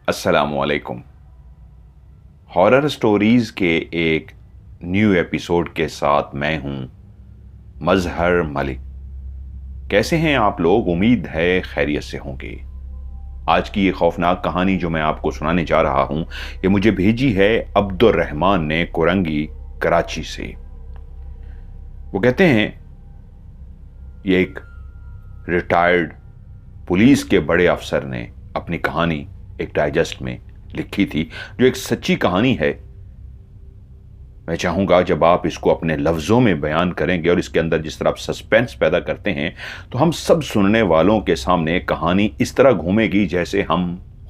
अस्सलामुअलैकुम। Horror stories के एक न्यू एपिसोड के साथ मैं हूं मजहर मलिक। कैसे हैं आप लोग? उम्मीद है खैरियत से होंगे। आज की ये खौफनाक कहानी जो मैं आपको सुनाने जा रहा हूं, ये मुझे भेजी है अब्दुर रहमान ने कुरंगी, कराची से। वो कहते हैं ये एक रिटायर्ड पुलिस के बड़े अफसर ने अपनी कहानी एक डाइजेस्ट में लिखी थी, जो एक सच्ची कहानी है। मैं चाहूंगा जब आप इसको अपने लफ्जों में बयान करेंगे और इसके अंदर जिस तरह आप सस्पेंस पैदा करते हैं, तो हम सब सुनने वालों के सामने कहानी इस तरह घूमेगी जैसे हम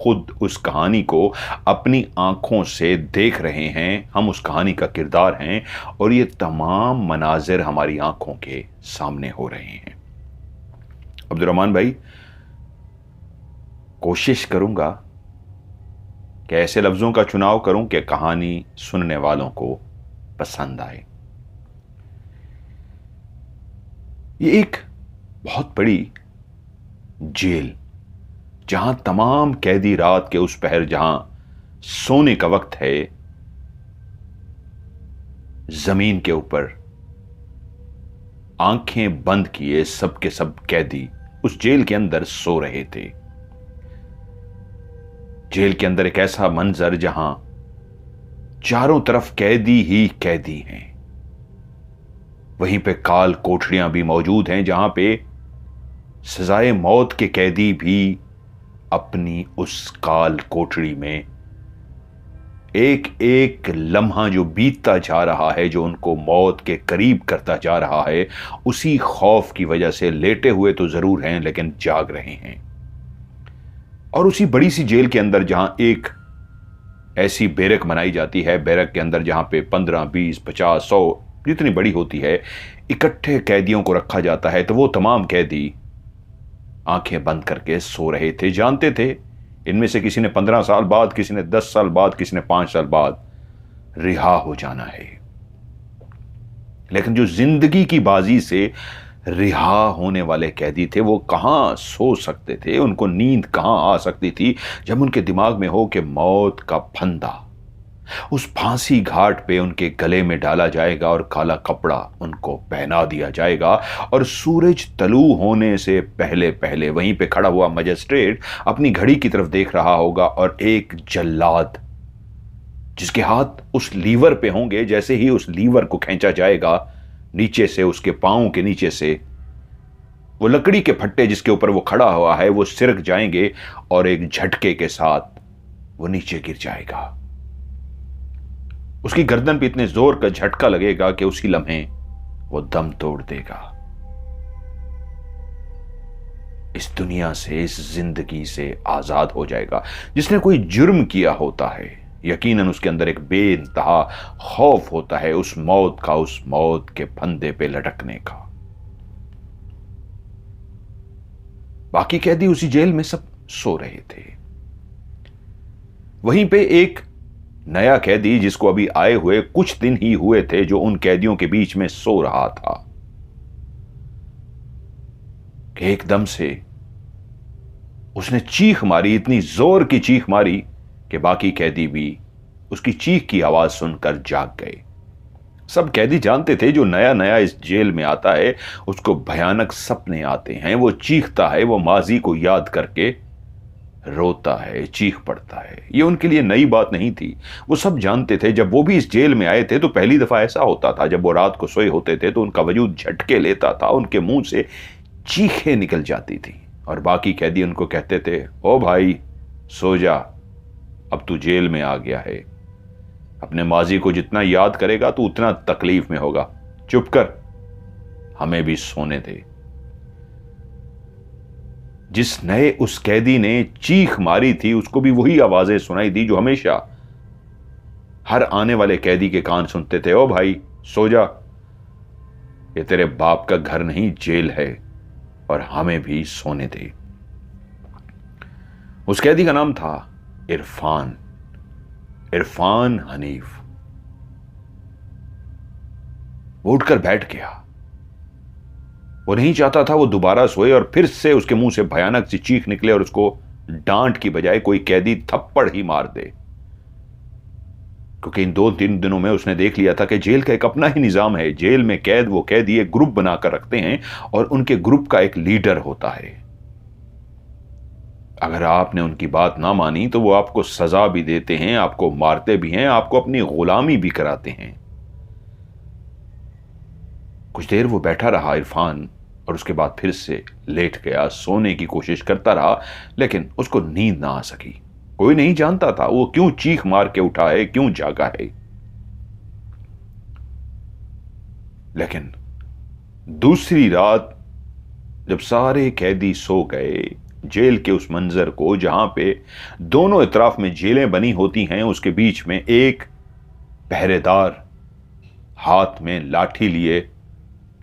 खुद उस कहानी को अपनी आंखों से देख रहे हैं, हम उस कहानी का किरदार हैं और ये तमाम मनाजिर हमारी आंखों के सामने हो रहे हैं। अब्दुर्रहमान भाई, कोशिश करूंगा कि ऐसे लफ्जों का चुनाव करूं कि कहानी सुनने वालों को पसंद आए। ये एक बहुत बड़ी जेल, जहां तमाम कैदी रात के उस पहर जहां सोने का वक्त है, जमीन के ऊपर आंखें बंद किए सब के सब कैदी उस जेल के अंदर सो रहे थे। जेल के अंदर एक ऐसा मंजर जहां चारों तरफ कैदी ही कैदी हैं। वहीं पे काल कोठरियां भी मौजूद हैं जहां पे सजाए मौत के कैदी भी अपनी उस काल कोठरी में एक एक लम्हा जो बीतता जा रहा है, जो उनको मौत के करीब करता जा रहा है, उसी खौफ की वजह से लेटे हुए तो जरूर हैं लेकिन जाग रहे हैं। और उसी बड़ी सी जेल के अंदर जहां एक ऐसी बैरक बनाई जाती है, बैरक के अंदर जहां पे 15, 20, 50, 100 जितनी बड़ी होती है, इकट्ठे कैदियों को रखा जाता है, तो वो तमाम कैदी आंखें बंद करके सो रहे थे। जानते थे इनमें से किसी ने 15 साल बाद, किसी ने 10 साल बाद, किसी ने 5 साल बाद रिहा हो जाना है। लेकिन जो जिंदगी की बाजी से रिहा होने वाले कैदी थे, वो कहां सो सकते थे? उनको नींद कहां आ सकती थी जब उनके दिमाग में हो कि मौत का फंदा उस फांसी घाट पे उनके गले में डाला जाएगा और काला कपड़ा उनको पहना दिया जाएगा, और सूरज तलू होने से पहले पहले वहीं पे खड़ा हुआ मजिस्ट्रेट अपनी घड़ी की तरफ देख रहा होगा, और एक जल्लाद जिसके हाथ उस लीवर पे होंगे, जैसे ही उस लीवर को खींचा जाएगा, नीचे से उसके पांव के नीचे से वो लकड़ी के फट्टे जिसके ऊपर वो खड़ा हुआ है वो सिरक जाएंगे और एक झटके के साथ वो नीचे गिर जाएगा। उसकी गर्दन पे इतने जोर का झटका लगेगा कि उसी लम्हे वो दम तोड़ देगा। इस दुनिया से, इस जिंदगी से आजाद हो जाएगा। जिसने कोई जुर्म किया होता है, यकीनन उसके अंदर एक बेइंतहा खौफ होता है उस मौत के फंदे पे लटकने का। बाकी कैदी उसी जेल में सब सो रहे थे। वहीं पे एक नया कैदी, जिसको अभी आए हुए कुछ दिन ही हुए थे, जो उन कैदियों के बीच में सो रहा था, कि एकदम से उसने चीख मारी, इतनी जोर की चीख मारी कि बाकी कैदी भी उसकी चीख की आवाज सुनकर जाग गए। सब कैदी जानते थे जो नया नया इस जेल में आता है उसको भयानक सपने आते हैं, वो चीखता है, वो माजी को याद करके रोता है, चीख पड़ता है। ये उनके लिए नई बात नहीं थी, वो सब जानते थे। जब वो भी इस जेल में आए थे तो पहली दफा ऐसा होता था, जब वो रात को सोए होते थे तो उनका वजूद झटके लेता था, उनके मुंह से चीखें निकल जाती थी, और बाकी कैदी उनको कहते थे, ओ भाई सो जा, अब तू जेल में आ गया है, अपने माजी को जितना याद करेगा तो उतना तकलीफ में होगा, चुप कर, हमें भी सोने दे। जिस नए उस कैदी ने चीख मारी थी, उसको भी वही आवाजें सुनाई दी जो हमेशा हर आने वाले कैदी के कान सुनते थे, ओ भाई सो जा, ये तेरे बाप का घर नहीं जेल है, और हमें भी सोने दे। उस कैदी का नाम था इरफान, इरफान हनीफ। वो उठकर बैठ गया। वो नहीं चाहता था वो दोबारा सोए और फिर से उसके मुंह से भयानक सी चीख निकले और उसको डांट की बजाय कोई कैदी थप्पड़ ही मार दे, क्योंकि इन 2-3 दिनों में उसने देख लिया था कि जेल का एक अपना ही निजाम है। जेल में कैद वो कैदी एक ग्रुप बनाकर रखते हैं और उनके ग्रुप का एक लीडर होता है। अगर आपने उनकी बात ना मानी तो वो आपको सजा भी देते हैं, आपको मारते भी हैं, आपको अपनी गुलामी भी कराते हैं। कुछ देर वो बैठा रहा इरफान, और उसके बाद फिर से लेट गया, सोने की कोशिश करता रहा, लेकिन उसको नींद ना आ सकी। कोई नहीं जानता था वो क्यों चीख मार के उठा है, क्यों जागा है। लेकिन दूसरी रात जब सारे कैदी सो गए, जेल के उस मंजर को जहां पे दोनों इतराफ में जेलें बनी होती हैं, उसके बीच में एक पहरेदार हाथ में लाठी लिए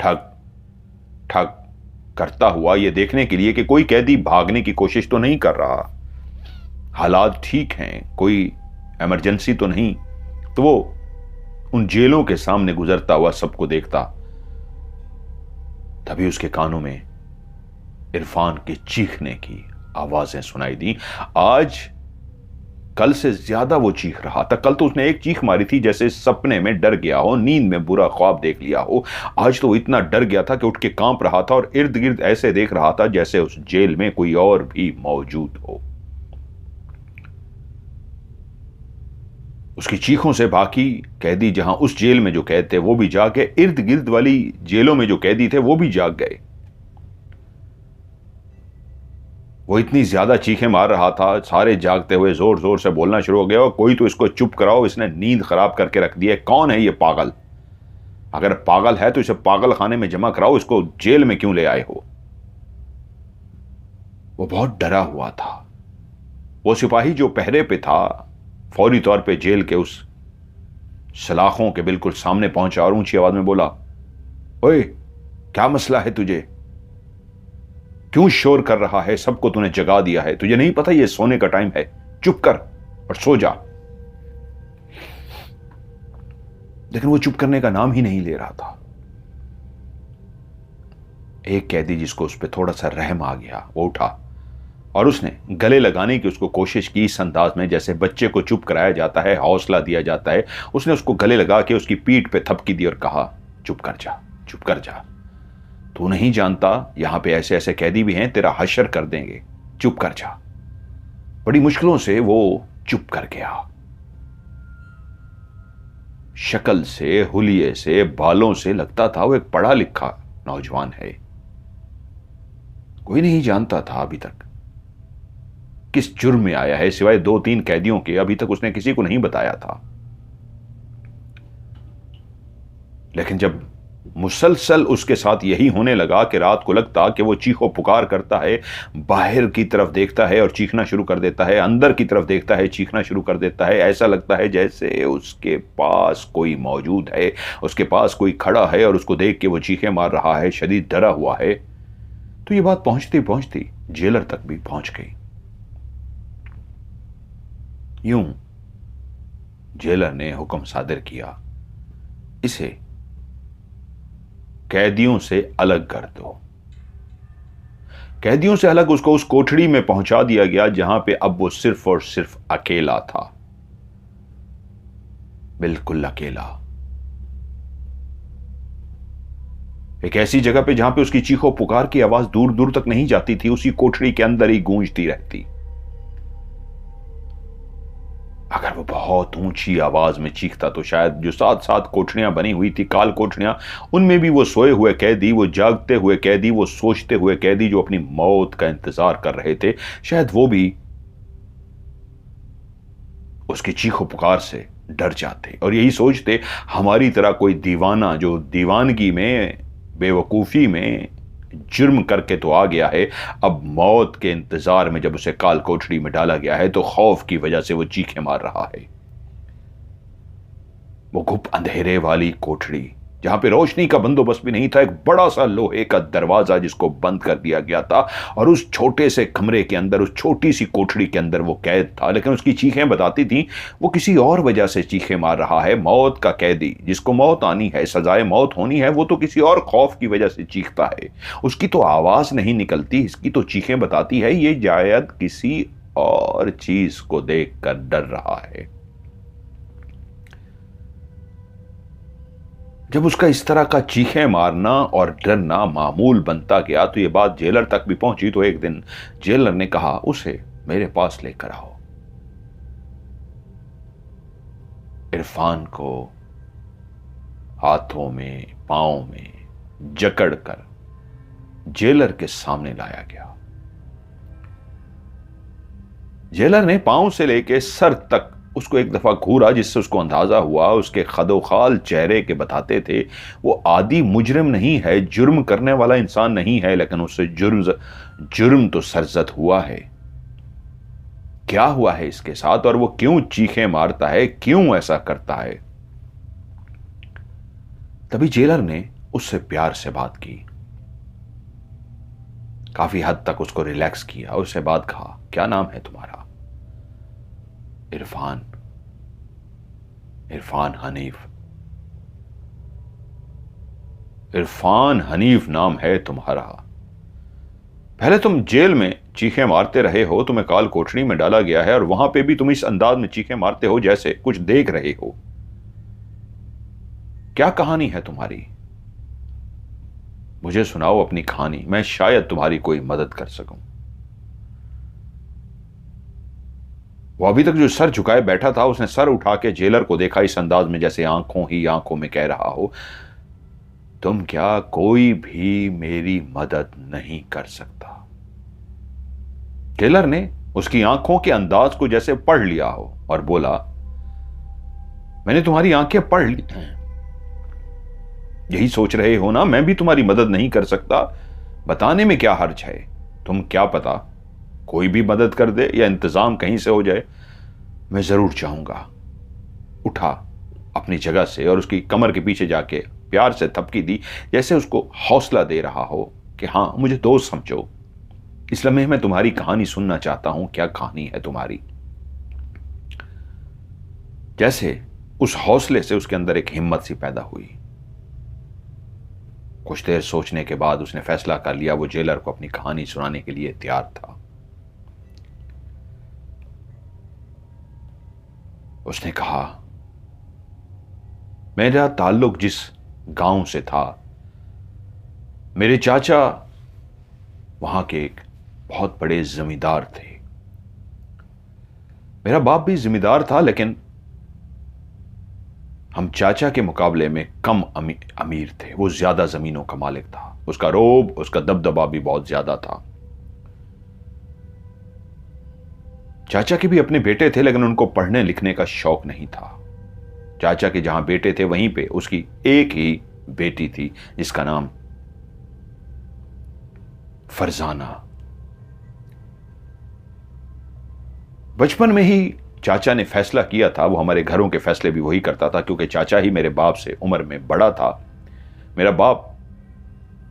ठग ठग करता हुआ, यह देखने के लिए कि कोई कैदी भागने की कोशिश तो नहीं कर रहा, हालात ठीक हैं, कोई इमरजेंसी तो नहीं, तो वो उन जेलों के सामने गुजरता हुआ सबको देखता। तभी उसके कानों में इरफान के चीखने की आवाजें सुनाई दी। आज कल से ज्यादा वो चीख रहा था। कल तो उसने एक चीख मारी थी जैसे सपने में डर गया हो, नींद में बुरा ख्वाब देख लिया हो। आज तो वो इतना डर गया था कि उठ के कांप रहा था और इर्द गिर्द ऐसे देख रहा था जैसे उस जेल में कोई और भी मौजूद हो। उसकी चीखों से बाकी कैदी जहां उस जेल में जो कैद थे वो भी जाग गए, इर्द गिर्द वाली जेलों में जो कैदी थे वो भी जाग गए। वो इतनी ज्यादा चीखें मार रहा था, सारे जागते हुए जोर जोर से बोलना शुरू हो गया, और कोई तो इसको चुप कराओ, इसने नींद खराब करके रख दी है। कौन है ये पागल? अगर पागल है तो इसे पागल खाने में जमा कराओ, इसको जेल में क्यों ले आए हो? वो बहुत डरा हुआ था। वो सिपाही जो पहरे पे था फौरी तौर पे जेल के उस सलाखों के बिल्कुल सामने पहुंचा और ऊंची आवाज में बोला, ओए, क्या मसला है तुझे? क्यों शोर कर रहा है? सबको तूने जगा दिया है, तुझे नहीं पता ये सोने का टाइम है? चुप कर और सो जा। लेकिन वो चुप करने का नाम ही नहीं ले रहा था। एक कैदी जिसको उस पर थोड़ा सा रहम आ गया, वो उठा और उसने गले लगाने की उसको कोशिश की, इस अंदाज में जैसे बच्चे को चुप कराया जाता है, हौसला दिया जाता है। उसने उसको गले लगा के उसकी पीठ पे थपकी दी और कहा, चुप कर जा, चुप कर जा, तू नहीं जानता यहां पे ऐसे ऐसे कैदी भी हैं, तेरा हशर कर देंगे, चुप कर जा। बड़ी मुश्किलों से वो चुप कर गया। शक्ल से, हुलिये से, बालों से लगता था वो एक पढ़ा लिखा नौजवान है। कोई नहीं जानता था अभी तक किस जुर्म में आया है, सिवाय 2-3 कैदियों के अभी तक उसने किसी को नहीं बताया था। लेकिन जब मुसलसल उसके साथ यही होने लगा कि रात को लगता कि वो चीखो पुकार करता है, बाहर की तरफ देखता है और चीखना शुरू कर देता है, अंदर की तरफ देखता है, चीखना शुरू कर देता है, ऐसा लगता है जैसे उसके पास कोई मौजूद है, उसके पास कोई खड़ा है और उसको देख के वो चीखें मार रहा है, शदीद डरा हुआ है। तो ये बात पहुंचती पहुंचती जेलर तक भी पहुंच गई। यूं जेलर ने हुक्म सादिर किया, इसे कैदियों से अलग कर दो। कैदियों से अलग उसको उस कोठड़ी में पहुंचा दिया गया जहां पे अब वो सिर्फ और सिर्फ अकेला था, बिल्कुल अकेला। एक ऐसी जगह पे जहां पे उसकी चीखों पुकार की आवाज दूर दूर तक नहीं जाती थी, उसी कोठड़ी के अंदर ही गूंजती रहती। अगर वो बहुत ऊंची आवाज में चीखता तो शायद जो 7-7 कोठरियां बनी हुई थी, काल कोठरियां, उनमें भी वो सोए हुए कैदी, वो जागते हुए कैदी, वो सोचते हुए कैदी जो अपनी मौत का इंतजार कर रहे थे, शायद वो भी उसकी चीखों पुकार से डर जाते और यही सोचते, हमारी तरह कोई दीवाना जो दीवानगी में, बेवकूफी में जुर्म करके तो आ गया है, अब मौत के इंतजार में जब उसे काल कोठड़ी में डाला गया है तो खौफ की वजह से वो चीखें मार रहा है। वो गुप अंधेरे वाली कोठड़ी जहां पे रोशनी का बंदोबस्त भी नहीं था, एक बड़ा सा लोहे का दरवाजा जिसको बंद कर दिया गया था, और उस छोटे से कमरे के अंदर, उस छोटी सी कोठड़ी के अंदर वो कैद था। लेकिन उसकी चीखें बताती थी वो किसी और वजह से चीखें मार रहा है। मौत का कैदी जिसको मौत आनी है, सजाए मौत होनी है, वो तो किसी और खौफ की वजह से चीखता है। उसकी तो आवाज नहीं निकलती, इसकी तो चीखें बताती है ये शायद किसी और चीज को देखकर डर रहा है। जब उसका इस तरह का चीखें मारना और डरना मामूल बनता गया तो यह बात जेलर तक भी पहुंची। तो एक दिन जेलर ने कहा, उसे मेरे पास लेकर आओ। इरफान को हाथों में पांव में जकड़कर जेलर के सामने लाया गया। जेलर ने पांव से लेकर सर तक उसको एक दफा घूरा, जिससे उसको अंदाजा हुआ उसके खदोखाल चेहरे के बताते थे वो आदि मुजरिम नहीं है, जुर्म करने वाला इंसान नहीं है, लेकिन उससे जुर्म तो सरजद हुआ है। क्या हुआ है इसके साथ और वो क्यों चीखें मारता है, क्यों ऐसा करता है? तभी जेलर ने उससे प्यार से बात की, काफी हद तक उसको रिलैक्स किया, उससे बात कहा, क्या नाम है तुम्हारा? इरफान। इरफान हनीफ। इरफान हनीफ नाम है तुम्हारा। पहले तुम जेल में चीखें मारते रहे हो, तुम्हें काल कोठरी में डाला गया है और वहां पे भी तुम इस अंदाज में चीखें मारते हो जैसे कुछ देख रहे हो। क्या कहानी है तुम्हारी? मुझे सुनाओ अपनी कहानी, मैं शायद तुम्हारी कोई मदद कर सकूं। वो अभी तक जो सर झुकाए बैठा था, उसने सर उठा के जेलर को देखा इस अंदाज में जैसे आंखों ही आंखों में कह रहा हो, तुम क्या कोई भी मेरी मदद नहीं कर सकता? जेलर ने उसकी आंखों के अंदाज को जैसे पढ़ लिया हो और बोला, मैंने तुम्हारी आंखें पढ़ ली हैं, यही सोच रहे हो ना मैं भी तुम्हारी मदद नहीं कर सकता? बताने में क्या हर्ज है? तुम क्या पता कोई भी मदद कर दे या इंतजाम कहीं से हो जाए। मैं जरूर चाहूंगा। उठा अपनी जगह से और उसकी कमर के पीछे जाके प्यार से थपकी दी, जैसे उसको हौसला दे रहा हो कि हां मुझे दोस्त समझो, इस लम्हे में तुम्हारी कहानी सुनना चाहता हूं। क्या कहानी है तुम्हारी? जैसे उस हौसले से उसके अंदर एक हिम्मत सी पैदा हुई। कुछ देर सोचने के बाद उसने फैसला कर लिया, वो जेलर को अपनी कहानी सुनाने के लिए तैयार था। उसने कहा, मेरा ताल्लुक जिस गांव से था, मेरे चाचा वहां के एक बहुत बड़े जमींदार थे। मेरा बाप भी जमींदार था, लेकिन हम चाचा के मुकाबले में कम अमीर थे। वो ज्यादा जमीनों का मालिक था, उसका रोब, उसका दबदबा भी बहुत ज्यादा था। चाचा के भी अपने बेटे थे, लेकिन उनको पढ़ने लिखने का शौक नहीं था। चाचा के जहां बेटे थे वहीं पे उसकी एक ही बेटी थी, जिसका नाम फरजाना। बचपन में ही चाचा ने फैसला किया था, वो हमारे घरों के फैसले भी वही करता था, क्योंकि चाचा ही मेरे बाप से उम्र में बड़ा था। मेरा बाप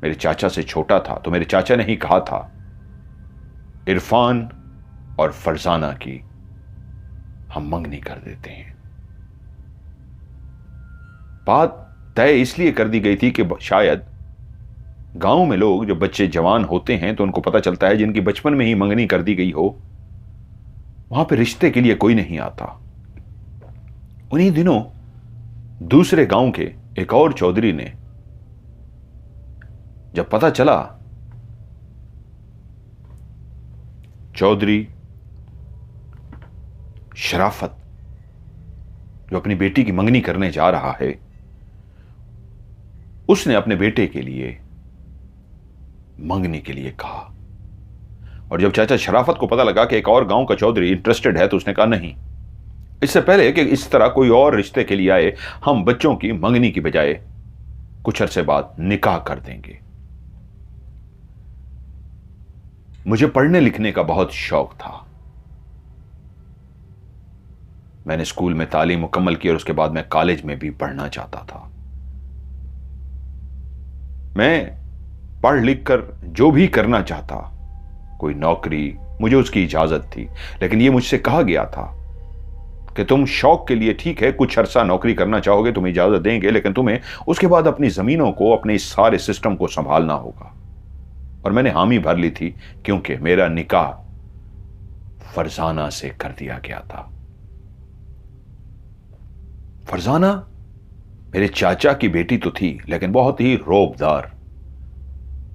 मेरे चाचा से छोटा था, तो मेरे चाचा ने ही कहा था, इरफान और फरजाना की हम मंगनी कर देते हैं। बात तय इसलिए कर दी गई थी कि शायद गांव में लोग जब बच्चे जवान होते हैं तो उनको पता चलता है जिनकी बचपन में ही मंगनी कर दी गई हो, वहां पे रिश्ते के लिए कोई नहीं आता। उन्हीं दिनों दूसरे गांव के एक और चौधरी ने जब पता चला, चौधरी शराफत जो अपनी बेटी की मंगनी करने जा रहा है, उसने अपने बेटे के लिए मंगनी के लिए कहा। और जब चाचा शराफत को पता लगा कि एक और गांव का चौधरी इंटरेस्टेड है, तो उसने कहा, नहीं, इससे पहले कि इस तरह कोई और रिश्ते के लिए आए, हम बच्चों की मंगनी की बजाय कुछ अरसे बाद निकाह कर देंगे। मुझे पढ़ने लिखने का बहुत शौक था। मैंने स्कूल में तालीम मुकम्मल की और उसके बाद मैं कॉलेज में भी पढ़ना चाहता था। मैं पढ़ लिख कर जो भी करना चाहता, कोई नौकरी, मुझे उसकी इजाजत थी। लेकिन यह मुझसे कहा गया था कि तुम शौक के लिए ठीक है कुछ अरसा नौकरी करना चाहोगे, तुम्हें इजाजत देंगे, लेकिन तुम्हें उसके बाद अपनी जमीनों को, अपने इस सारे सिस्टम को संभालना होगा। और मैंने हामी भर ली थी, क्योंकि मेरा निकाह फरजाना से कर दिया गया था। फरजाना मेरे चाचा की बेटी तो थी, लेकिन बहुत ही रौबदार।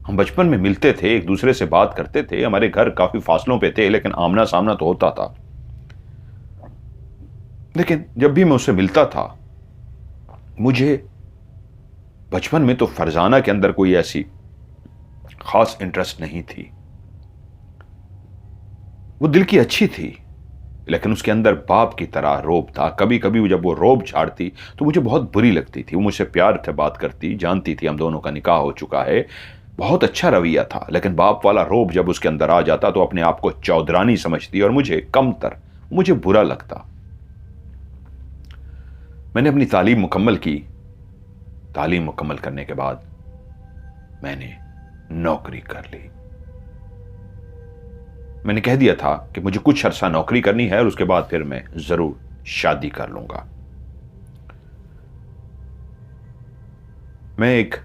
हम बचपन में मिलते थे, एक दूसरे से बात करते थे, हमारे घर काफी फासलों पे थे, लेकिन आमना सामना तो होता था। लेकिन जब भी मैं उससे मिलता था, मुझे बचपन में तो फरजाना के अंदर कोई ऐसी खास इंटरेस्ट नहीं थी। वो दिल की अच्छी थी, लेकिन उसके अंदर बाप की तरह रोब था। कभी कभी जब वो रोब झाड़ती तो मुझे बहुत बुरी लगती थी। वो मुझसे प्यार से बात करती, जानती थी हम दोनों का निकाह हो चुका है, बहुत अच्छा रवैया था, लेकिन बाप वाला रोब जब उसके अंदर आ जाता तो अपने आप को चौधरानी समझती और मुझे कमतर, मुझे बुरा लगता। मैंने अपनी तालीम मुकम्मल की। तालीम मुकम्मल करने के बाद मैंने नौकरी कर ली। मैंने कह दिया था कि मुझे कुछ अरसा नौकरी करनी है और उसके बाद फिर मैं जरूर शादी कर लूंगा। मैं एक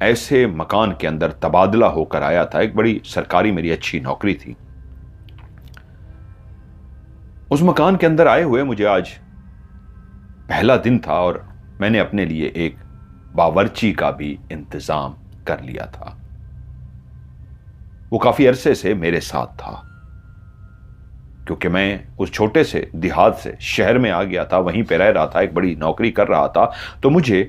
ऐसे मकान के अंदर तबादला होकर आया था। एक बड़ी सरकारी मेरी अच्छी नौकरी थी। उस मकान के अंदर आए हुए मुझे आज पहला दिन था और मैंने अपने लिए एक बावर्ची का भी इंतजाम कर लिया था। वो काफी अरसे से मेरे साथ था, क्योंकि मैं उस छोटे से देहात से शहर में आ गया था, वहीं पे रह रहा था, एक बड़ी नौकरी कर रहा था, तो मुझे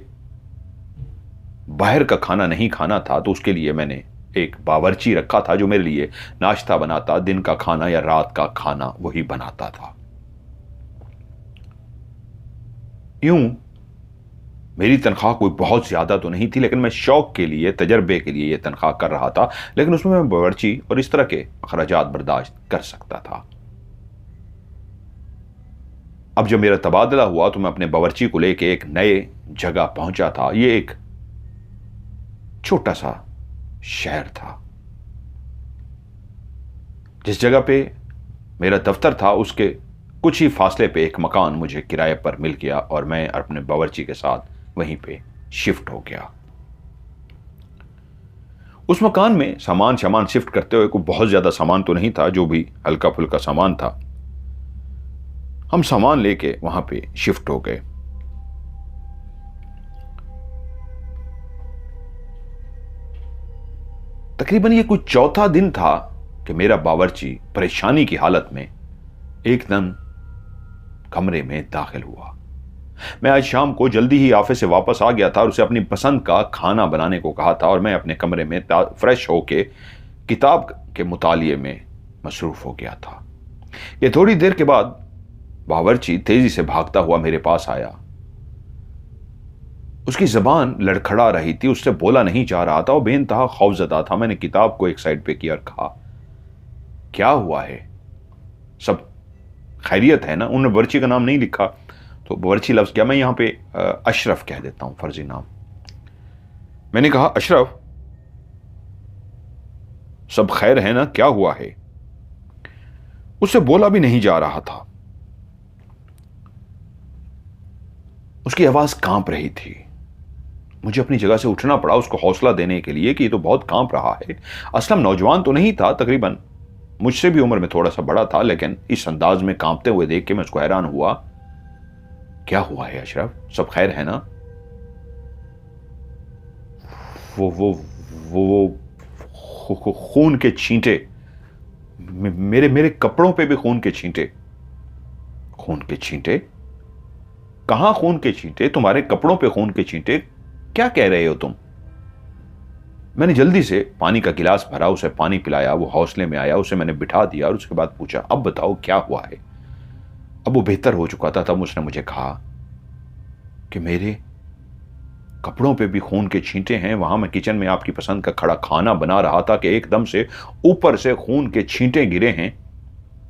बाहर का खाना नहीं खाना था। तो उसके लिए मैंने एक बावर्ची रखा था जो मेरे लिए नाश्ता बनाता, दिन का खाना या रात का खाना वही बनाता था। यूं मेरी तनख्वाह कोई बहुत ज्यादा तो नहीं थी, लेकिन मैं शौक के लिए, तजर्बे के लिए यह तनख्वाह कर रहा था, लेकिन उसमें मैं बावर्ची और इस तरह के अखराजात बर्दाश्त कर सकता था। अब जब मेरा तबादला हुआ तो मैं अपने बावर्ची को लेकर एक नए जगह पहुंचा था। यह एक छोटा सा शहर था। जिस जगह पे मेरा दफ्तर था उसके कुछ ही फासले पे एक मकान मुझे किराए पर मिल गया और मैं अपने बावर्ची के साथ वहीं पे शिफ्ट हो गया। उस मकान में सामान शिफ्ट करते हुए कोई बहुत ज्यादा सामान तो नहीं था, जो भी हल्का फुल्का सामान था हम सामान लेके वहां पे शिफ्ट हो गए। तकरीबन ये कुछ चौथा दिन था कि मेरा बावर्ची परेशानी की हालत में एकदम कमरे में दाखिल हुआ। मैं आज शाम को जल्दी ही ऑफिस से वापस आ गया था और उसे अपनी पसंद का खाना बनाने को कहा था और मैं अपने कमरे में फ्रेश होके किताब के मुतालिए में मसरूफ हो गया था। ये थोड़ी देर के बाद बावर्ची तेजी से भागता हुआ मेरे पास आया। उसकी जबान लड़खड़ा रही थी, उससे बोला नहीं जा रहा था और बेइंतहा खौफजदा था। मैंने किताब को एक साइड पे किया और कहा, क्या हुआ है? सब खैरियत है ना? उन्होंने बावर्ची का नाम नहीं लिखा तो बावर्ची लफ्ज क्या, मैं यहां पे अशरफ कह देता हूं, फर्जी नाम। मैंने कहा, अशरफ सब खैर है ना, क्या हुआ है? उससे बोला भी नहीं जा रहा था। उसकी आवाज कांप रही थी। मुझे अपनी जगह से उठना पड़ा उसको हौसला देने के लिए कि ये तो बहुत कांप रहा है। असलम नौजवान तो नहीं था, तकरीबन मुझसे भी उम्र में थोड़ा सा बड़ा था, लेकिन इस अंदाज में कांपते हुए देख के मैं उसको हैरान हुआ। क्या हुआ है अशरफ, सब खैर है ना? वो खून के छींटे, मेरे कपड़ों पे भी खून के छींटे। खून के छींटे? कहां खून के छींटे? तुम्हारे कपड़ों पे खून के छींटे? क्या कह रहे हो तुम? मैंने जल्दी से पानी का गिलास भरा, उसे पानी पिलाया, वो हौसले में आया, उसे मैंने बिठा दिया और उसके बाद पूछा, अब बताओ क्या हुआ है? अब वो बेहतर हो चुका था। तब उसने मुझे कहा कि मेरे कपड़ों पे भी खून के छींटे हैं। वहां मैं किचन में आपकी पसंद का खड़ा खाना बना रहा था कि एकदम से ऊपर से खून के छींटे गिरे हैं।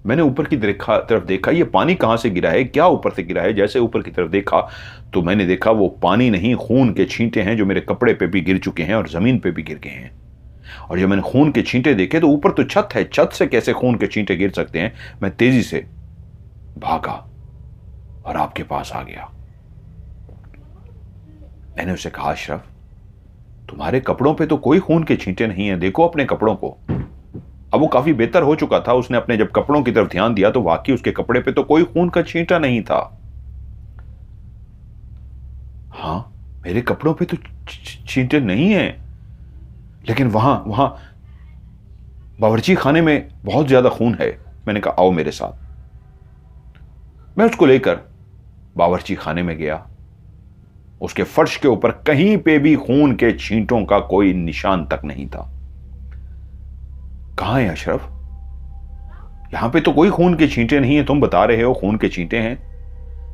मैंने ऊपर की तरफ देखा, ये पानी कहां से गिरा है, क्या ऊपर से गिरा है? जैसे ऊपर की तरफ देखा तो मैंने देखा वो पानी नहीं, खून के छींटे हैं जो मेरे कपड़े पे भी गिर चुके हैं और जमीन पे भी गिर गए हैं। और जब मैंने खून के छींटे देखे तो ऊपर तो छत है, छत से कैसे खून के छींटे गिर सकते हैं? मैं तेजी से भागा और आपके पास आ गया। मैंने उसे कहा, अशरफ तुम्हारे कपड़ों पे तो कोई खून के छींटे नहीं है, देखो अपने कपड़ों को। अब वो काफी बेहतर हो चुका था। उसने अपने जब कपड़ों की तरफ ध्यान दिया तो वाकई उसके कपड़े पे तो कोई खून का छींटा नहीं था। हाँ, मेरे कपड़ों पे तो छींटे नहीं है, लेकिन वहां वहां बावर्ची खाने में बहुत ज्यादा खून है। मैंने कहा आओ मेरे साथ। मैं उसको लेकर बावर्ची खाने में गया। उसके फर्श के ऊपर कहीं पे भी खून के छींटों का कोई निशान तक नहीं था। कहां है अशरफ? यहां पे तो कोई खून के छींटे नहीं है, तुम बता रहे हो खून के छींटे हैं।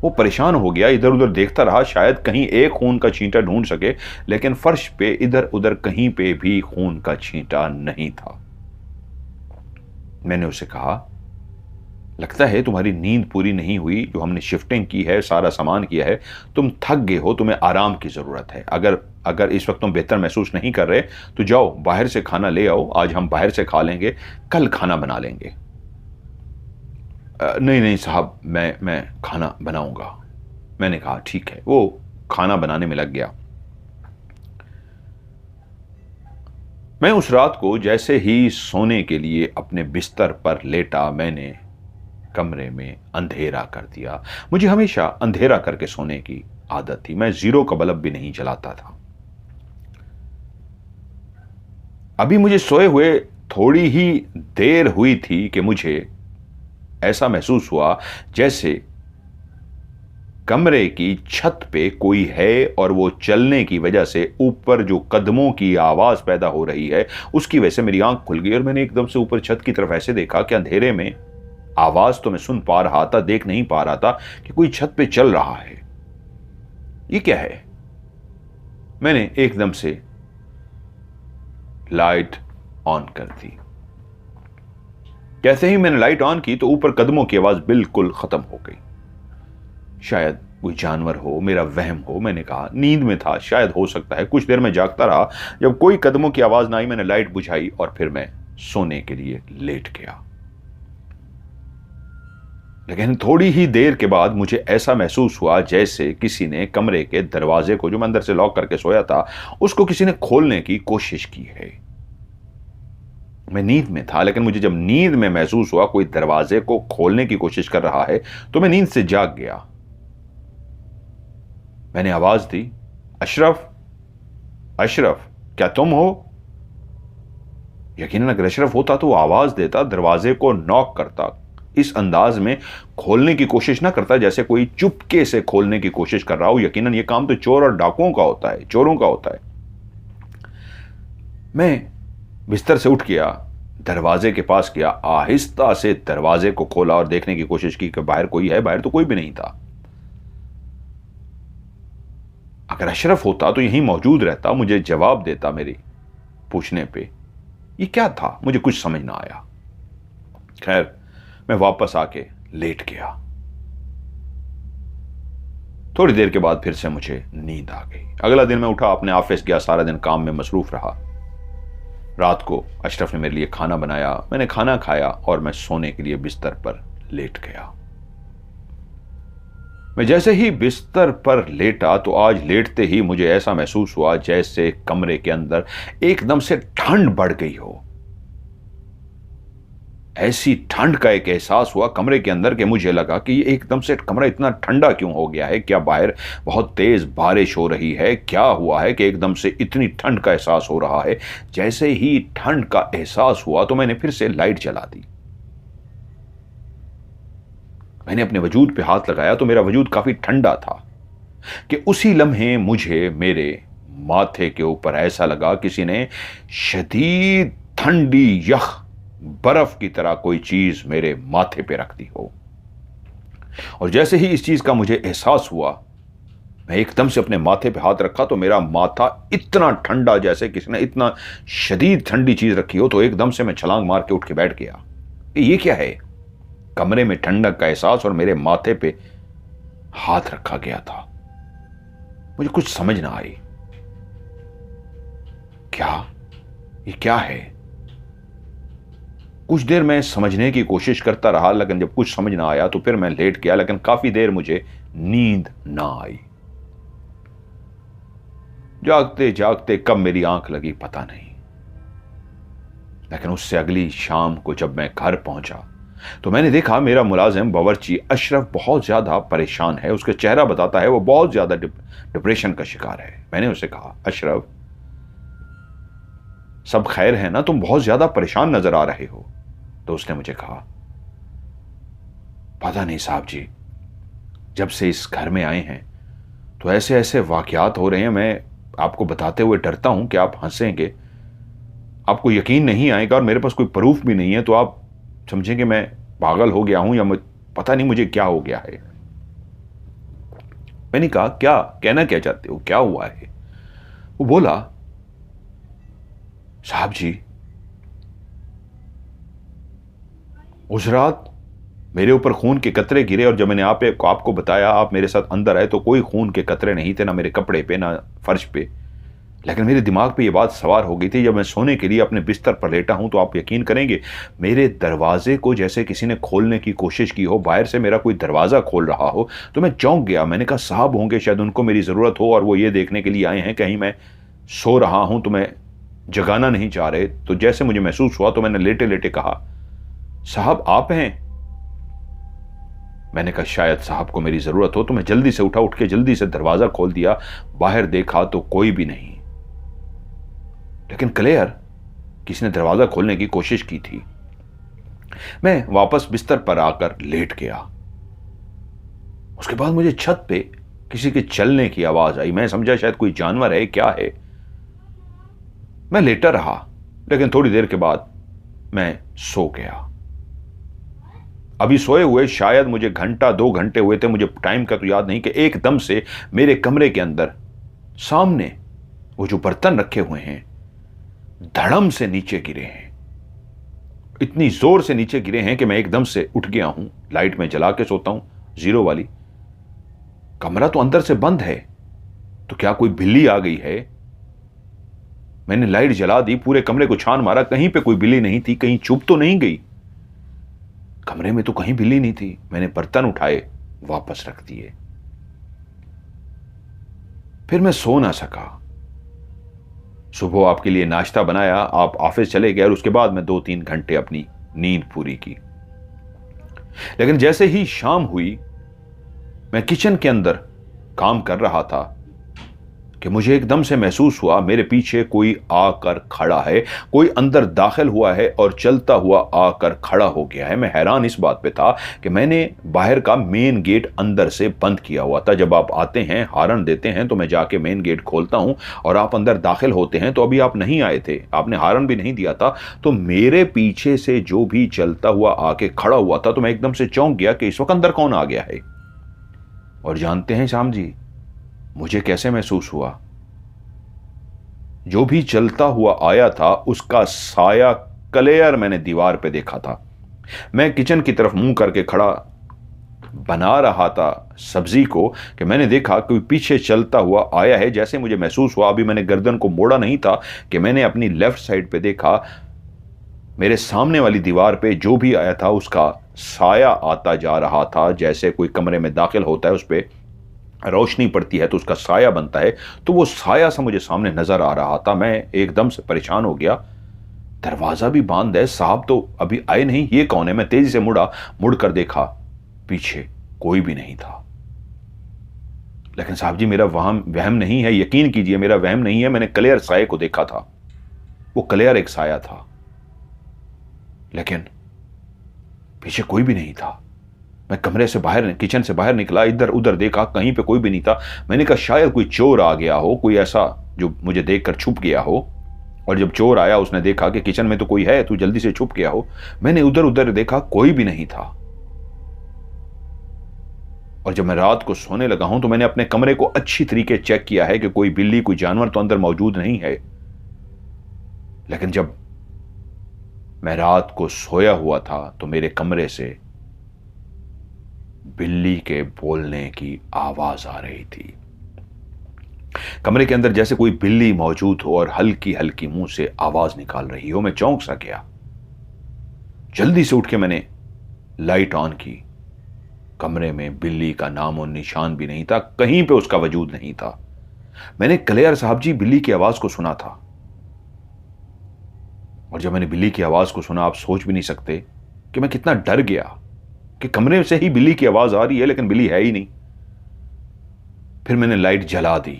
वो परेशान हो गया, इधर उधर देखता रहा, शायद कहीं एक खून का छींटा ढूंढ सके, लेकिन फर्श पे इधर उधर कहीं पे भी खून का छींटा नहीं था। मैंने उसे कहा, लगता है तुम्हारी नींद पूरी नहीं हुई, जो हमने शिफ्टिंग की है, सारा सामान किया है, तुम थक गए हो, तुम्हें आराम की जरूरत है। अगर इस वक्त तुम बेहतर महसूस नहीं कर रहे तो जाओ बाहर से खाना ले आओ, आज हम बाहर से खा लेंगे, कल खाना बना लेंगे। नहीं नहीं साहब, मैं खाना बनाऊंगा। मैंने कहा ठीक है। वो खाना बनाने में लग गया। मैं उस रात को जैसे ही सोने के लिए अपने बिस्तर पर लेटा, मैंने कमरे में अंधेरा कर दिया। मुझे हमेशा अंधेरा करके सोने की आदत थी। मैं जीरो का बल्ब भी नहीं जलाता था। अभी मुझे सोए हुए थोड़ी ही देर हुई थी कि मुझे ऐसा महसूस हुआ जैसे कमरे की छत पे कोई है और वो चलने की वजह से ऊपर जो कदमों की आवाज पैदा हो रही है उसकी वजह से मेरी आंख खुल गई और मैंने एकदम से ऊपर छत की तरफ ऐसे देखा कि अंधेरे में आवाज तो मैं सुन पा रहा था, देख नहीं पा रहा था कि कोई छत पे चल रहा है। ये क्या है? मैंने एकदम से लाइट ऑन कर दी। जैसे ही मैंने लाइट ऑन की तो ऊपर कदमों की आवाज बिल्कुल खत्म हो गई। शायद कोई जानवर हो, मेरा वहम हो। मैंने कहा, नींद में था, शायद हो सकता है। कुछ देर में जागता रहा। जब कोई कदमों की आवाज ना आई, मैंने लाइट बुझाई और फिर मैं सोने के लिए लेट गया। लेकिन थोड़ी ही देर के बाद मुझे ऐसा महसूस हुआ जैसे किसी ने कमरे के दरवाजे को, जो मैं अंदर से लॉक करके सोया था, उसको किसी ने खोलने की कोशिश की है। मैं नींद में था, लेकिन मुझे जब नींद में महसूस हुआ कोई दरवाजे को खोलने की कोशिश कर रहा है तो मैं नींद से जाग गया। मैंने आवाज दी, अशरफ, अशरफ, क्या तुम हो? यकीनन अगर अशरफ होता तो वो आवाज देता, दरवाजे को नॉक करता, इस अंदाज में खोलने की कोशिश ना करता जैसे कोई चुपके से खोलने की कोशिश कर रहा हो। यकीनन ये काम तो चोर और डाकुओं का होता है, चोरों का होता है। मैं बिस्तर से उठ गया, दरवाजे के पास गया, आहिस्ता से दरवाजे को खोला और देखने की कोशिश की कि बाहर कोई है। बाहर तो कोई भी नहीं था। अगर अशरफ होता तो यहीं मौजूद रहता, मुझे जवाब देता मेरी पूछने पे। ये क्या था? मुझे कुछ समझ ना आया। खैर, मैं वापस आके लेट गया। थोड़ी देर के बाद फिर से मुझे नींद आ गई। अगला दिन मैं उठा, अपने ऑफिस गया, सारा दिन काम में मसरूफ रहा। रात को अशरफ ने मेरे लिए खाना बनाया, मैंने खाना खाया और मैं सोने के लिए बिस्तर पर लेट गया। मैं जैसे ही बिस्तर पर लेटा तो आज लेटते ही मुझे ऐसा महसूस हुआ जैसे कमरे के अंदर एकदम से ठंड बढ़ गई हो। ऐसी ठंड का एक एहसास हुआ कमरे के अंदर कि मुझे लगा कि ये एकदम से कमरा इतना ठंडा क्यों हो गया है? क्या बाहर बहुत तेज बारिश हो रही है? क्या हुआ है कि एकदम से इतनी ठंड का एहसास हो रहा है? जैसे ही ठंड का एहसास हुआ तो मैंने फिर से लाइट जला दी। मैंने अपने वजूद पे हाथ लगाया तो मेरा वजूद काफी ठंडा था कि उसी लम्हे मुझे मेरे माथे के ऊपर ऐसा लगा किसी ने शदीद ठंडी यख बर्फ की तरह कोई चीज मेरे माथे पे रख दी हो। और जैसे ही इस चीज का मुझे एहसास हुआ, मैं एकदम से अपने माथे पे हाथ रखा तो मेरा माथा इतना ठंडा, जैसे किसी ने इतना शदीद ठंडी चीज रखी हो। तो एकदम से मैं छलांग मार के उठ के बैठ गया। ये क्या है? कमरे में ठंडक का एहसास और मेरे माथे पे हाथ रखा गया था। मुझे कुछ समझ ना आई। ये क्या है? कुछ देर मैं समझने की कोशिश करता रहा, लेकिन जब कुछ समझ ना आया तो फिर मैं लेट गया। लेकिन काफी देर मुझे नींद ना आई। जागते जागते कब मेरी आंख लगी पता नहीं। लेकिन उससे अगली शाम को जब मैं घर पहुंचा तो मैंने देखा मेरा मुलाजिम बावर्ची अशरफ बहुत ज्यादा परेशान है। उसका चेहरा बताता है वो बहुत ज्यादा डिप्रेशन का शिकार है। मैंने उसे कहा, अशरफ सब खैर है ना, तुम बहुत ज्यादा परेशान नजर आ रहे हो। तो उसने मुझे कहा, पता नहीं साहब जी, जब से इस घर में आए हैं तो ऐसे ऐसे वाकयात हो रहे हैं, मैं आपको बताते हुए डरता हूं कि आप हंसेंगे, आपको यकीन नहीं आएगा और मेरे पास कोई प्रूफ भी नहीं है तो आप समझेंगे मैं पागल हो गया हूं या पता नहीं मुझे क्या हो गया है। मैंने कहा, क्या कहना क्या चाहते हो, क्या हुआ है? वो बोला, साहब जी उस रात मेरे ऊपर खून के कतरे गिरे और जब मैंने आपको बताया, आप मेरे साथ अंदर आए तो कोई खून के कतरे नहीं थे, ना मेरे कपड़े पे ना फर्श पे। लेकिन मेरे दिमाग पे ये बात सवार हो गई थी। जब मैं सोने के लिए अपने बिस्तर पर लेटा हूं तो आप यकीन करेंगे मेरे दरवाजे को जैसे किसी ने खोलने की कोशिश की हो, बाहर से मेरा कोई दरवाजा खोल रहा हो। तो मैं चौंक गया। मैंने कहा, साहब होंगे, शायद उनको मेरी जरूरत हो और वो ये देखने के लिए आए हैं कहीं मैं सो रहा हूं तो मैं जगाना नहीं चाह रहे। तो जैसे मुझे महसूस हुआ तो मैंने लेटे लेटे कहा, साहब आप हैं? मैंने कहा, शायद साहब को मेरी जरूरत हो। तो मैं जल्दी से उठ के जल्दी से दरवाजा खोल दिया। बाहर देखा तो कोई भी नहीं, लेकिन क्लियर किसी ने दरवाजा खोलने की कोशिश की थी। मैं वापस बिस्तर पर आकर लेट गया। उसके बाद मुझे छत पे किसी के चलने की आवाज आई। मैं समझा शायद कोई जानवर है, क्या है। मैं लेटा रहा, लेकिन थोड़ी देर के बाद मैं सो गया। अभी सोए हुए शायद मुझे घंटा 2 घंटे हुए थे, मुझे टाइम का तो याद नहीं, कि एकदम से मेरे कमरे के अंदर सामने वो जो बर्तन रखे हुए हैं धड़म से नीचे गिरे हैं। इतनी जोर से नीचे गिरे हैं कि मैं एकदम से उठ गया हूं। लाइट में जला के सोता हूं, जीरो वाली। कमरा तो अंदर से बंद है, तो क्या कोई बिल्ली आ गई है? मैंने लाइट जला दी, पूरे कमरे को छान मारा, कहीं पे कोई बिल्ली नहीं थी, कहीं चुप तो नहीं गई। कमरे में तो कहीं बिल्ली नहीं थी। मैंने बर्तन उठाए, वापस रख दिए। फिर मैं सो ना सका। सुबह आपके लिए नाश्ता बनाया, आप ऑफिस चले गए और उसके बाद मैं 2-3 घंटे अपनी नींद पूरी की। लेकिन जैसे ही शाम हुई, मैं किचन के अंदर काम कर रहा था कि मुझे एकदम से महसूस हुआ मेरे पीछे कोई आकर खड़ा है, कोई अंदर दाखिल हुआ है और चलता हुआ आकर खड़ा हो गया है। मैं हैरान इस बात पे था कि मैंने बाहर का मेन गेट अंदर से बंद किया हुआ था। जब आप आते हैं, हारन देते हैं, तो मैं जाके मेन गेट खोलता हूं और आप अंदर दाखिल होते हैं। तो अभी आप नहीं आए थे, आपने हारन भी नहीं दिया था। तो मेरे पीछे से जो भी चलता हुआ आके खड़ा हुआ था, तो मैं एकदम से चौंक गया कि इस वक्त अंदर कौन आ गया है। और जानते हैं श्याम जी, मुझे कैसे महसूस हुआ? जो भी चलता हुआ आया था उसका साया क्लियर मैंने दीवार पे देखा था। मैं किचन की तरफ मुंह करके खड़ा बना रहा था सब्जी को कि मैंने देखा कोई पीछे चलता हुआ आया है। जैसे मुझे महसूस हुआ, अभी मैंने गर्दन को मोड़ा नहीं था कि मैंने अपनी लेफ्ट साइड पे देखा, मेरे सामने वाली दीवार पे जो भी आया था उसका साया आता जा रहा था। जैसे कोई कमरे में दाखिल होता है, उस पर रोशनी पड़ती है तो उसका साया बनता है, तो वो साया सा मुझे सामने नजर आ रहा था। मैं एकदम से परेशान हो गया। दरवाजा भी बंद है, साहब तो अभी आए नहीं, ये कौन है? मैं तेजी से मुड़कर देखा, पीछे कोई भी नहीं था। लेकिन साहब जी, मेरा वहम नहीं है, यकीन कीजिए मेरा वहम नहीं है। मैंने क्लियर साये को देखा था, वो क्लियर एक साया था, लेकिन पीछे कोई भी नहीं था। मैं कमरे से बाहर, किचन से बाहर निकला, इधर उधर देखा, कहीं पे कोई भी नहीं था। मैंने कहा शायद कोई चोर आ गया हो, कोई ऐसा जो मुझे देखकर छुप गया हो। और जब चोर आया उसने देखा कि किचन में तो कोई है, तू जल्दी से छुप गया हो। मैंने उधर उधर देखा, कोई भी नहीं था। और जब मैं रात को सोने लगा हूं तो मैंने अपने कमरे को अच्छी तरीके चेक किया है कि कोई बिल्ली, कोई जानवर तो अंदर मौजूद नहीं है। लेकिन जब मैं रात को सोया हुआ था तो मेरे कमरे से बिल्ली के बोलने की आवाज आ रही थी। कमरे के अंदर जैसे कोई बिल्ली मौजूद हो और हल्की हल्की मुंह से आवाज निकाल रही हो। मैं चौंक सा गया। जल्दी से उठ के मैंने लाइट ऑन की। कमरे में बिल्ली का नामो निशान भी नहीं था, कहीं पे उसका वजूद नहीं था। मैंने क्लियर साहब जी बिल्ली की आवाज को सुना था। और जब मैंने बिल्ली की आवाज को सुना, आप सोच भी नहीं सकते कि मैं कितना डर गया कि कमरे से ही बिल्ली की आवाज आ रही है लेकिन बिल्ली है ही नहीं। फिर मैंने लाइट जला दी।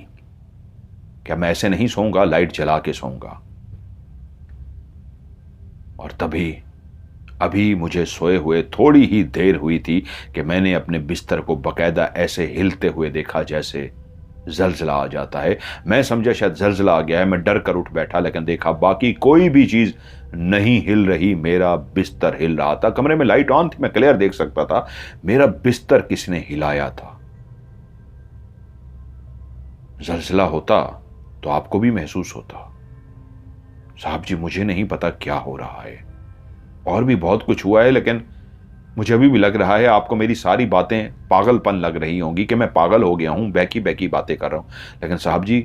क्या मैं ऐसे नहीं सोऊंगा, लाइट जला के सोऊंगा। और तभी अभी मुझे सोए हुए थोड़ी ही देर हुई थी कि मैंने अपने बिस्तर को बकायदा ऐसे हिलते हुए देखा जैसे जलजला आ जाता है। मैं समझा शायद जलजला आ गया है, मैं डर कर उठ बैठा, लेकिन देखा बाकी कोई भी चीज नहीं हिल रही, मेरा बिस्तर हिल रहा था। कमरे में लाइट ऑन थी, मैं क्लियर देख सकता था। मेरा बिस्तर किसने हिलाया था। जलजला होता तो आपको भी महसूस होता। साहब जी, मुझे नहीं पता क्या हो रहा है, और भी बहुत कुछ हुआ है, लेकिन मुझे अभी भी लग रहा है आपको मेरी सारी बातें पागलपन लग रही होंगी कि मैं पागल हो गया हूं, बैकी बैकी बातें कर रहा हूं। लेकिन साहब जी,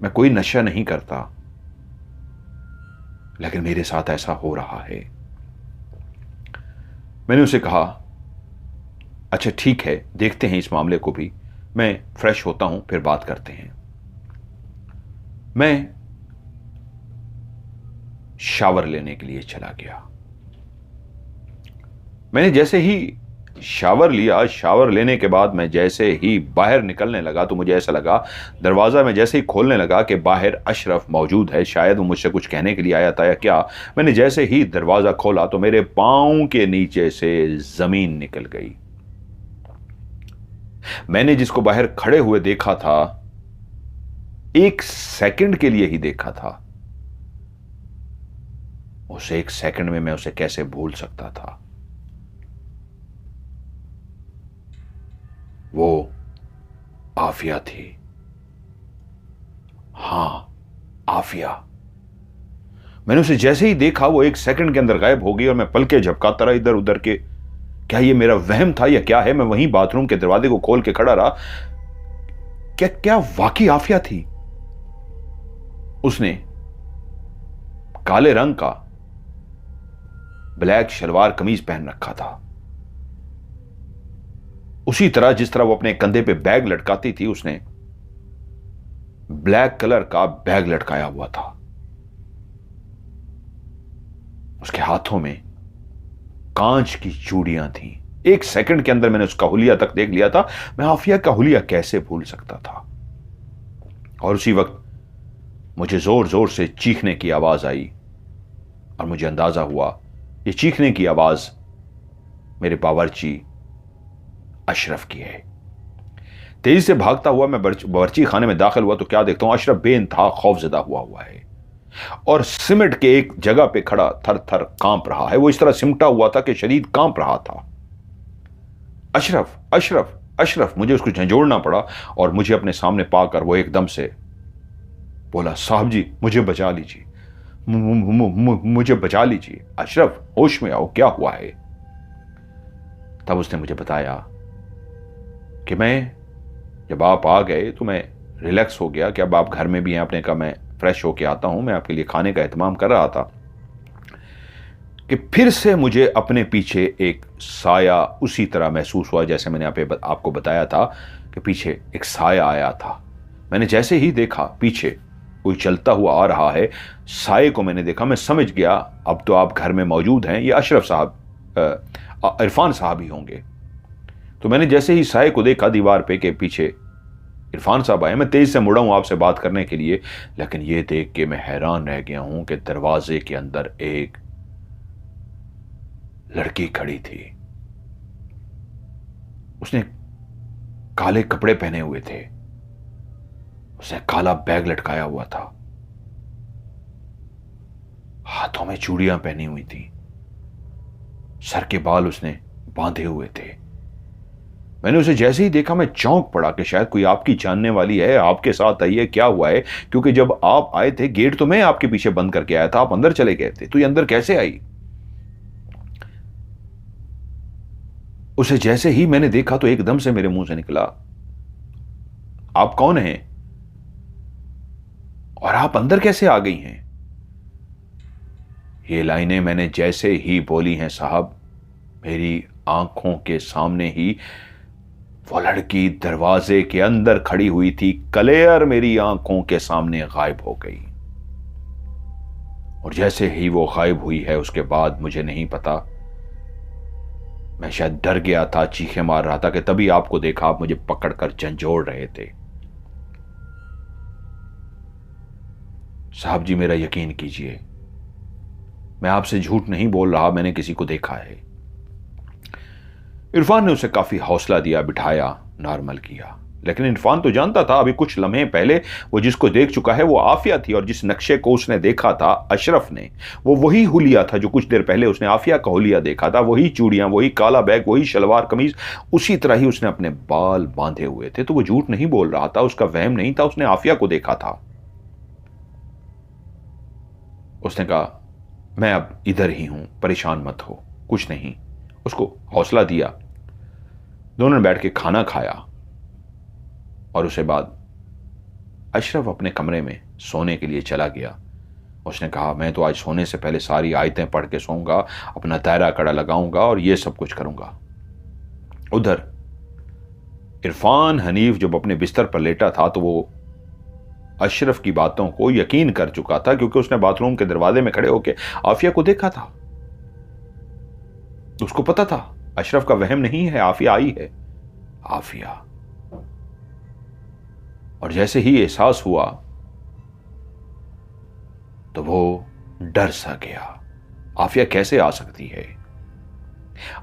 मैं कोई नशा नहीं करता, लेकिन मेरे साथ ऐसा हो रहा है। मैंने उसे कहा, अच्छा ठीक है, देखते हैं इस मामले को भी, मैं फ्रेश होता हूं, फिर बात करते हैं। मैं शावर लेने के लिए चला गया। मैंने जैसे ही शावर लिया, शावर लेने के बाद मैं जैसे ही बाहर निकलने लगा तो मुझे ऐसा लगा, दरवाज़ा मैं जैसे ही खोलने लगा कि बाहर अशरफ मौजूद है। शायद वो मुझसे कुछ कहने के लिए आया था या क्या। मैंने जैसे ही दरवाज़ा खोला तो मेरे पाँव के नीचे से ज़मीन निकल गई। मैंने जिसको बाहर खड़े हुए देखा था, एक सेकंड के लिए ही देखा था। उस एक सेकंड में मैं उसे कैसे भूल सकता था। वो आफिया थी। हां, आफिया। मैंने उसे जैसे ही देखा वो एक सेकंड के अंदर गायब हो गई और मैं पलके झपकाता रहा इधर उधर के। क्या ये मेरा वहम था या क्या है। मैं वहीं बाथरूम के दरवाजे को खोल के खड़ा रहा। क्या क्या वाकई आफिया थी। उसने काले रंग का ब्लैक शलवार कमीज पहन रखा था, उसी तरह जिस तरह वो अपने कंधे पे बैग लटकाती थी, उसने ब्लैक कलर का बैग लटकाया हुआ था। उसके हाथों में कांच की चूड़ियां थीं। एक सेकंड के अंदर मैंने उसका हुलिया तक देख लिया था। मैं आफिया का हुलिया कैसे भूल सकता था। और उसी वक्त मुझे जोर जोर से चीखने की आवाज आई और मुझे अंदाजा हुआ ये चीखने की आवाज मेरे बावर्ची अशरफ की है। तेजी से भागता हुआ मैं बावर्ची खाने में दाखिल हुआ तो क्या देखता हूं, अशरफ बेइंतहा खौफजदा हुआ है और सीमेंट के एक जगह पे खड़ा थर थर कांप रहा है। वो इस तरह सिमटा हुआ था कि शरीर कांप रहा था। अशरफ, अशरफ, अशरफ, मुझे उसको झंझोड़ना पड़ा और मुझे अपने सामने पाकर वो एकदम से बोला, साहब जी मुझे बचा लीजिए, मुझे बचा लीजिए, अशरफ होश में आओ, क्या हुआ है। तब उसने मुझे बताया कि मैं जब आप आ गए तो मैं रिलैक्स हो गया कि अब आप घर में भी हैं। आपने कहा मैं फ्रेश होके आता हूं, मैं आपके लिए खाने का एहतमाम कर रहा था कि फिर से मुझे अपने पीछे एक साया उसी तरह महसूस हुआ जैसे मैंने आपको बताया था कि पीछे एक साया आया था। मैंने जैसे ही देखा पीछे कोई चलता हुआ आ रहा है, साये को मैंने देखा, मैं समझ गया अब तो आप घर में मौजूद हैं, ये अशरफ साहब, इरफान साहब ही होंगे। तो मैंने जैसे ही साये को देखा दीवार पे के पीछे इरफान साहब आए, मैं तेज से मुड़ा हूं आपसे बात करने के लिए, लेकिन यह देख के मैं हैरान रह गया हूं कि दरवाजे के अंदर एक लड़की खड़ी थी। उसने काले कपड़े पहने हुए थे, उसने काला बैग लटकाया हुआ था, हाथों में चूड़ियां पहनी हुई थी, सर के बाल उसने बांधे हुए थे। मैंने उसे जैसे ही देखा मैं चौंक पड़ा कि शायद कोई आपकी जानने वाली है, आपके साथ आई है, क्या हुआ है, क्योंकि जब आप आए थे गेट तो मैं आपके पीछे बंद करके आया था, आप अंदर चले गए थे, तो ये अंदर कैसे आई। उसे जैसे ही मैंने देखा तो एकदम से मेरे मुंह से निकला, आप कौन हैं और आप अंदर कैसे आ गई हैं। ये लाइनें मैंने जैसे ही बोली हैं साहब, मेरी आंखों के सामने ही वो लड़की दरवाजे के अंदर खड़ी हुई थी, क्लियर मेरी आंखों के सामने गायब हो गई। और जैसे ही वो गायब हुई है उसके बाद मुझे नहीं पता, मैं शायद डर गया था, चीखें मार रहा था कि तभी आपको देखा, आप मुझे पकड़कर झंझोड़ रहे थे। साहब जी मेरा यकीन कीजिए, मैं आपसे झूठ नहीं बोल रहा, मैंने किसी को देखा है। इरफान ने उसे काफी हौसला दिया, बिठाया, नॉर्मल किया। लेकिन इरफान तो जानता था अभी कुछ लम्हे पहले वो जिसको देख चुका है वो आफिया थी, और जिस नक्शे को उसने देखा था अशरफ ने, वो वही हुलिया था जो कुछ देर पहले उसने आफिया का हुलिया देखा था। वही चूड़ियां, वही काला बैग, वही शलवार कमीज, उसी तरह ही उसने अपने बाल बांधे हुए थे। तो वो झूठ नहीं बोल रहा था, उसका वहम नहीं था, उसने आफिया को देखा था। उसने कहा मैं अब इधर ही हूं, परेशान मत हो, कुछ नहीं। उसको हौसला दिया। दोनों ने बैठ के खाना खाया और उसके बाद अशरफ अपने कमरे में सोने के लिए चला गया। उसने कहा मैं तो आज सोने से पहले सारी आयतें पढ़ के सोऊंगा, अपना दायरा कड़ा लगाऊंगा और ये सब कुछ करूंगा। उधर इरफान हनीफ जब अपने बिस्तर पर लेटा था तो वो अशरफ की बातों को यकीन कर चुका था, क्योंकि उसने बाथरूम के दरवाजे में खड़े होकर आफिया को देखा था। उसको पता था अशरफ का वहम नहीं है, आफिया आई है। आफिया। और जैसे ही एहसास हुआ तो वो डर सा गया। आफिया कैसे आ सकती है?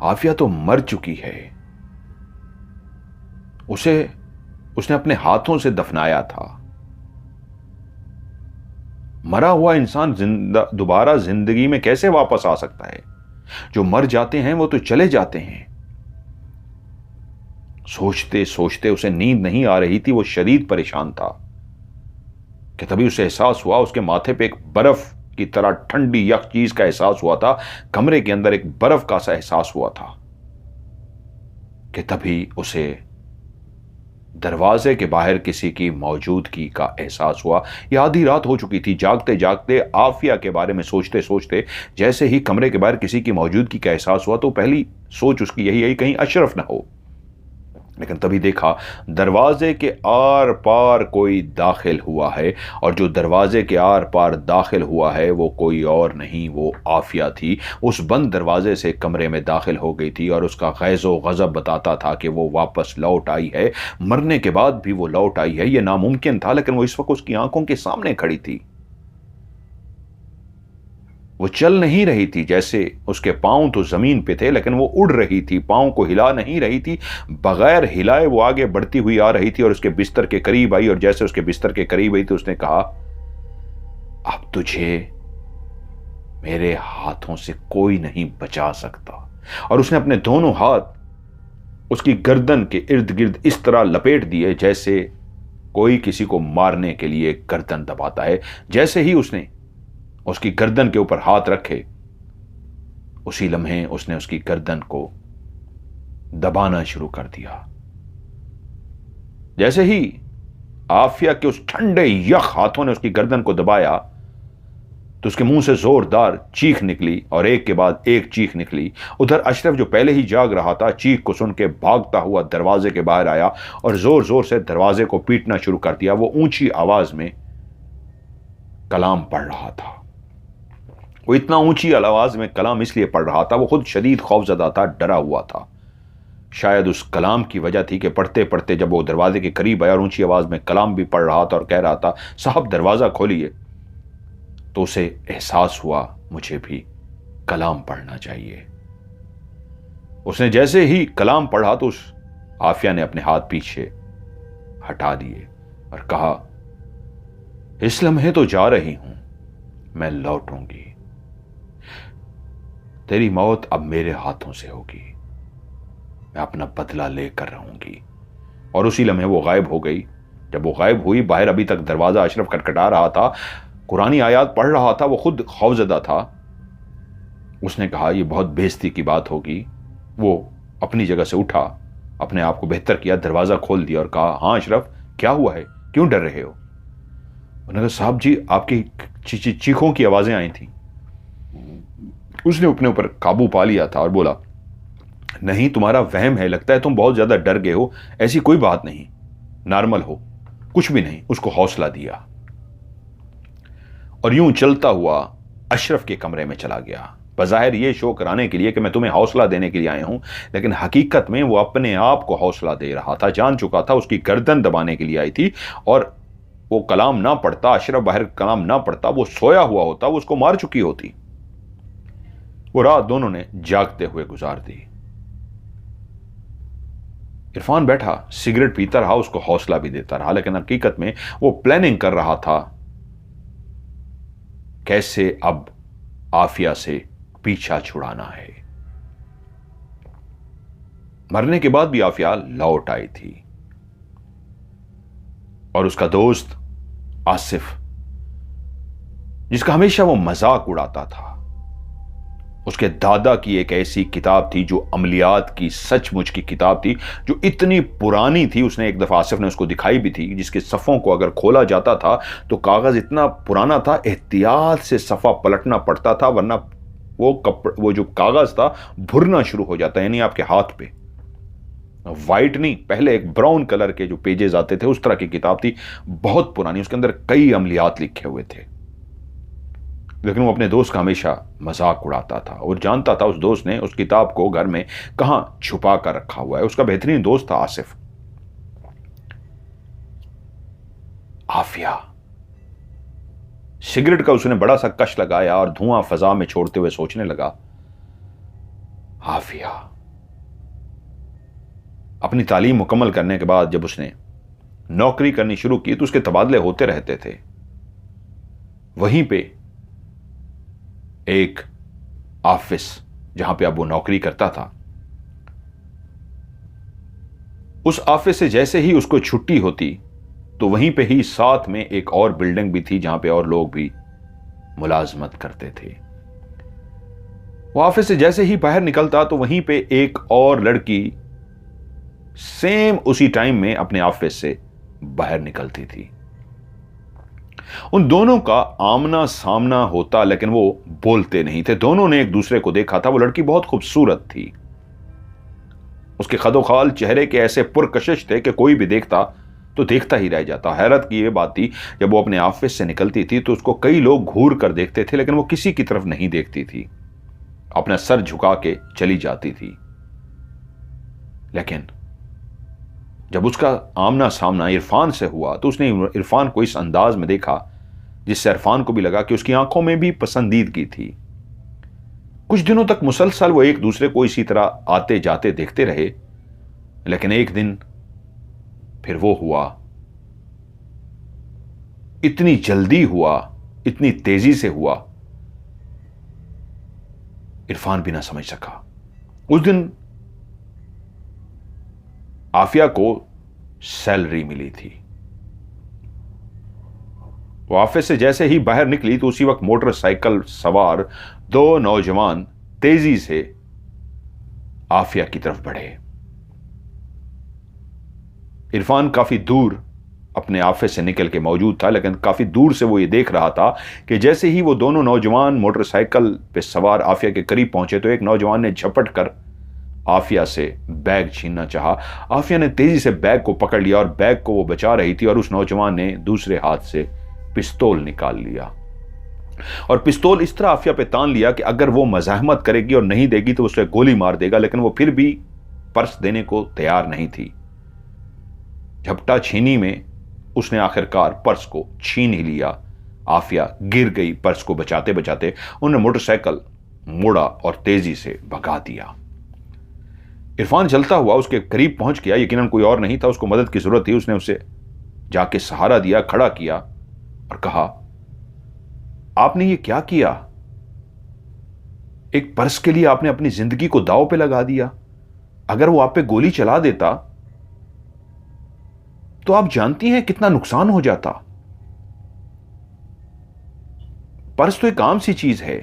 आफिया तो मर चुकी है, उसने अपने हाथों से दफनाया था। मरा हुआ इंसान दोबारा जिंदगी में कैसे वापस आ सकता है? जो मर जाते हैं वो तो चले जाते हैं। सोचते सोचते उसे नींद नहीं आ रही थी, वो शदीद परेशान था कि तभी उसे एहसास हुआ, उसके माथे पे एक बर्फ की तरह ठंडी यख चीज का एहसास हुआ था। कमरे के अंदर एक बर्फ का सा एहसास हुआ था कि तभी उसे दरवाजे के बाहर किसी की मौजूदगी का एहसास हुआ। यह आधी रात हो चुकी थी। जागते जागते आफिया के बारे में सोचते सोचते जैसे ही कमरे के बाहर किसी की मौजूदगी का एहसास हुआ तो पहली सोच उसकी यही आई कहीं अशरफ ना हो। लेकिन तभी देखा दरवाजे के आर पार कोई दाखिल हुआ है, और जो दरवाजे के आर पार दाखिल हुआ है वो कोई और नहीं, वो आफिया थी। उस बंद दरवाजे से कमरे में दाखिल हो गई थी और उसका गैज़ो गज़ब बताता था कि वो वापस लौट आई है। मरने के बाद भी वो लौट आई है, ये नामुमकिन था, लेकिन वो इस वक्त उसकी आंखों के सामने खड़ी थी। वो चल नहीं रही थी, जैसे उसके पांव तो जमीन पे थे लेकिन वो उड़ रही थी, पांव को हिला नहीं रही थी। बगैर हिलाए वो आगे बढ़ती हुई आ रही थी और उसके बिस्तर के करीब आई, और जैसे उसके बिस्तर के करीब आई तो उसने कहा अब तुझे मेरे हाथों से कोई नहीं बचा सकता। और उसने अपने दोनों हाथ उसकी गर्दन के इर्द गिर्द इस तरह लपेट दिए जैसे कोई किसी को मारने के लिए गर्दन दबाता है। जैसे ही उसने उसकी गर्दन के ऊपर हाथ रखे, उसी लम्हे उसने उसकी गर्दन को दबाना शुरू कर दिया। जैसे ही आफिया के उस ठंडे यख हाथों ने उसकी गर्दन को दबाया तो उसके मुंह से जोरदार चीख निकली, और एक के बाद एक चीख निकली। उधर अशरफ जो पहले ही जाग रहा था चीख को सुन के भागता हुआ दरवाजे के बाहर आया और जोर जोर से दरवाजे को पीटना शुरू कर दिया। वो ऊंची आवाज में कलाम पढ़ रहा था। वो इतना ऊंची आवाज में कलाम इसलिए पढ़ रहा था, वो खुद शदीद खौफजदा था, डरा हुआ था। शायद उस कलाम की वजह थी कि पढ़ते पढ़ते जब वो दरवाजे के करीब आया और ऊंची आवाज में कलाम भी पढ़ रहा था और कह रहा था साहब दरवाजा खोलिए, तो उसे एहसास हुआ मुझे भी कलाम पढ़ना चाहिए। उसने जैसे ही कलाम पढ़ा तो उस आफिया ने अपने हाथ पीछे हटा दिए और कहा इस लम्हे तो जा रही हूं, मैं लौटूंगी, तेरी मौत अब मेरे हाथों से होगी, मैं अपना बदला लेकर रहूंगी। और उसी लम्हे वो गायब हो गई। जब वो गायब हुई, बाहर अभी तक दरवाजा अशरफ खटखटा रहा था, कुरानी आयात पढ़ रहा था, वो खुद खौफजदा था। उसने कहा यह बहुत बेइज्जती की बात होगी। वो अपनी जगह से उठा, अपने आप को बेहतर किया, दरवाजा खोल दिया और कहा हाँ अशरफ क्या हुआ है, क्यों डर रहे हो? उन्होंने कहा साहब जी आपकी चीखों की आवाजें आई थी। उसने अपने ऊपर काबू पा लिया था और बोला नहीं तुम्हारा वहम है, लगता है तुम बहुत ज्यादा डर गए हो, ऐसी कोई बात नहीं, नॉर्मल हो, कुछ भी नहीं। उसको हौसला दिया और यूं चलता हुआ अशरफ के कमरे में चला गया। बज़ाहिर ये शो कराने के लिए कि मैं तुम्हें हौसला देने के लिए आया हूं, लेकिन हकीकत में वो अपने आप को हौसला दे रहा था। जान चुका था उसकी गर्दन दबाने के लिए आई थी, और वो कलाम ना पढ़ता, अशरफ बाहर कलाम ना पढ़ता, वो सोया हुआ होता, वो उसको मार चुकी होती। वो रात दोनों ने जागते हुए गुजार दी। इरफान बैठा सिगरेट पीता रहा, उसको हौसला भी देता रहा, लेकिन हकीकत में वो प्लानिंग कर रहा था कैसे अब आफिया से पीछा छुड़ाना है। मरने के बाद भी आफिया लौट आई थी, और उसका दोस्त आसिफ, जिसका हमेशा वो मजाक उड़ाता था, उसके दादा की एक ऐसी किताब थी जो अमलियात की सचमुच की किताब थी, जो इतनी पुरानी थी। उसने एक दफा आसिफ ने उसको दिखाई भी थी, जिसके सफ़ों को अगर खोला जाता था तो कागज इतना पुराना था, एहतियात से सफ़ा पलटना पड़ता था, वरना वो जो कागज था भुरना शुरू हो जाता, यानी आपके हाथ पे। वाइट नहीं, पहले एक ब्राउन कलर के जो पेजेस आते थे, उस तरह की किताब थी, बहुत पुरानी। उसके अंदर कई अमलियात लिखे हुए थे, लेकिन वो अपने दोस्त का हमेशा मजाक उड़ाता था, और जानता था उस दोस्त ने उस किताब को घर में कहां छुपा कर रखा हुआ है। उसका बेहतरीन दोस्त था आसिफ। आफिया, सिगरेट का उसने बड़ा सा कश लगाया और धुआं फजा में छोड़ते हुए सोचने लगा, आफिया। अपनी तालीम मुकम्मल करने के बाद जब उसने नौकरी करनी शुरू की तो उसके तबादले होते रहते थे। वहीं पे एक ऑफिस जहां पे अब वो नौकरी करता था, उस ऑफिस से जैसे ही उसको छुट्टी होती तो वहीं पे ही साथ में एक और बिल्डिंग भी थी जहां पे और लोग भी मुलाजमत करते थे। वो ऑफिस से जैसे ही बाहर निकलता तो वहीं पे एक और लड़की सेम उसी टाइम में अपने ऑफिस से बाहर निकलती थी। उन दोनों का आमना सामना होता, लेकिन वो बोलते नहीं थे। दोनों ने एक दूसरे को देखा था। वो लड़की बहुत खूबसूरत थी, उसके खदोखाल चेहरे के ऐसे पुरकशिश थे कि कोई भी देखता तो देखता ही रह जाता। हैरत की यह बात थी, जब वो अपने ऑफिस से निकलती थी तो उसको कई लोग घूर कर देखते थे, लेकिन वो किसी की तरफ नहीं देखती थी, अपना सर झुका के चली जाती थी। लेकिन जब उसका आमना सामना इरफान से हुआ तो उसने इरफान को इस अंदाज में देखा जिससे इरफान को भी लगा कि उसकी आंखों में भी पसंदीदगी थी। कुछ दिनों तक मुसलसल वो एक दूसरे को इसी तरह आते जाते देखते रहे, लेकिन एक दिन फिर वो हुआ, इतनी जल्दी हुआ, इतनी तेजी से हुआ, इरफान भी ना समझ सका। उस दिन आफिया को सैलरी मिली थी। वो ऑफिस से जैसे ही बाहर निकली तो उसी वक्त मोटरसाइकिल सवार दो नौजवान तेजी से आफिया की तरफ बढ़े। इरफान काफी दूर अपने ऑफिस से निकल के मौजूद था, लेकिन काफी दूर से वो ये देख रहा था कि जैसे ही वो दोनों नौजवान मोटरसाइकिल पे सवार आफिया के करीब पहुंचे तो एक नौजवान ने झपट कर आफिया से बैग छीनना चाहा। आफिया ने तेजी से बैग को पकड़ लिया और बैग को वो बचा रही थी, और उस नौजवान ने दूसरे हाथ से पिस्तौल निकाल लिया और पिस्तौल इस तरह आफिया पे तान लिया कि अगर वो मज़ाहमत करेगी और नहीं देगी तो उसे गोली मार देगा, लेकिन वो फिर भी पर्स देने को तैयार नहीं थी। झपटा छीनी में उसने आखिरकार पर्स को छीन ही लिया। आफिया गिर गई। पर्स को बचाते बचाते उन्होंने मोटरसाइकिल मोड़ा और तेजी से भगा दिया। इरफान चलता हुआ उसके करीब पहुंच गया। यकीनन कोई और नहीं था, उसको मदद की जरूरत थी। उसने उसे जाके सहारा दिया, खड़ा किया और कहा, आपने ये क्या किया? एक पर्स के लिए आपने अपनी जिंदगी को दांव पे लगा दिया। अगर वो आप पे गोली चला देता तो आप जानती हैं कितना नुकसान हो जाता। पर्स तो एक आम सी चीज है,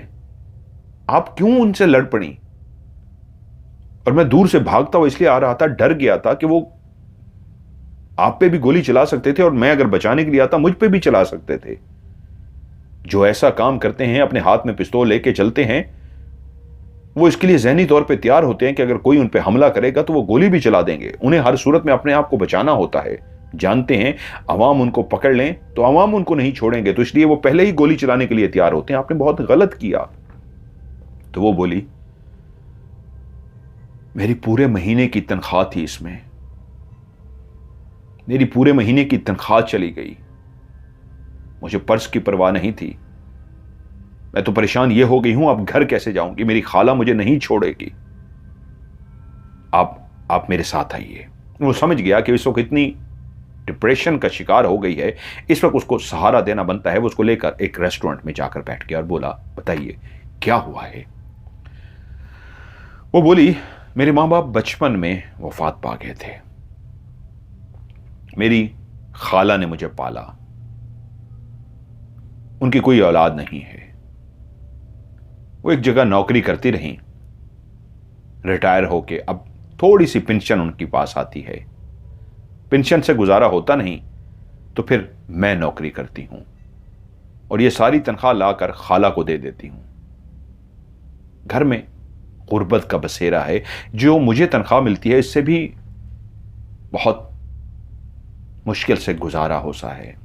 आप क्यों उनसे लड़ पड़ी? और मैं दूर से भागता हुआ इसलिए आ रहा था, डर गया था कि वो आप पे भी गोली चला सकते थे, और मैं अगर बचाने के लिए आता मुझ पे भी चला सकते थे। जो ऐसा काम करते हैं, अपने हाथ में पिस्तौल लेके चलते हैं, वो इसके लिए ज़हनी तौर पे तैयार होते हैं कि अगर कोई उन पे हमला करेगा तो वो गोली भी चला देंगे। उन्हें हर सूरत में अपने आप को बचाना होता है। जानते हैं अवाम उनको पकड़ लें तो अवाम उनको नहीं छोड़ेंगे, तो इसलिए वो पहले ही गोली चलाने के लिए तैयार होते हैं। आपने बहुत गलत किया। तो वो बोली, मेरी पूरे महीने की तनख्वाह थी इसमें, मेरी पूरे महीने की तनख्वाह चली गई, मुझे पर्स की परवाह नहीं थी। मैं तो परेशान ये हो गई हूं, अब घर कैसे जाऊंगी, मेरी खाला मुझे नहीं छोड़ेगी। आप मेरे साथ आइए। वो समझ गया कि इस वक्त इतनी डिप्रेशन का शिकार हो गई है, इस वक्त उसको सहारा देना बनता है। वो उसको लेकर एक रेस्टोरेंट में जाकर बैठ गया और बोला, बताइए क्या हुआ है। वो बोली, मेरे मां बाप बचपन में वफात पा गए थे, मेरी खाला ने मुझे पाला, उनकी कोई औलाद नहीं है। वो एक जगह नौकरी करती रहीं, रिटायर होके अब थोड़ी सी पेंशन उनके पास आती है, पेंशन से गुजारा होता नहीं तो फिर मैं नौकरी करती हूं और ये सारी तनख्वाह लाकर खाला को दे देती हूं। घर में गुर्बत का बसेरा है, जो मुझे तनख्वाह मिलती है इससे भी बहुत मुश्किल से गुजारा होता है।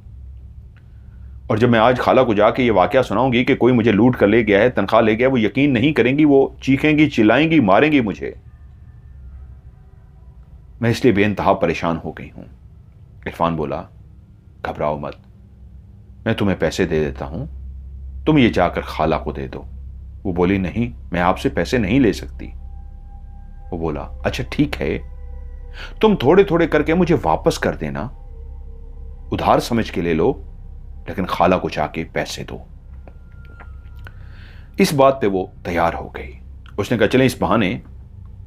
और जब मैं आज खाला को जाके ये वाकया सुनाऊंगी कि कोई मुझे लूट कर ले गया है, तनख्वाह ले गया, वो यकीन नहीं करेंगी, वो चीखेंगी, चिल्लाएंगी, मारेंगी मुझे। मैं इसलिए बेइंतहा परेशान हो गई हूं। इरफान बोला, घबराओ मत, मैं तुम्हें पैसे दे देता हूं, तुम ये जाकर खाला को दे दो। वो बोली, नहीं, मैं आपसे पैसे नहीं ले सकती। वो बोला, अच्छा ठीक है, तुम थोड़े थोड़े करके मुझे वापस कर देना, उधार समझ के ले लो, लेकिन खाला को जाके पैसे दो। इस बात पे वो तैयार हो गई। उसने कहा, चलें इस बहाने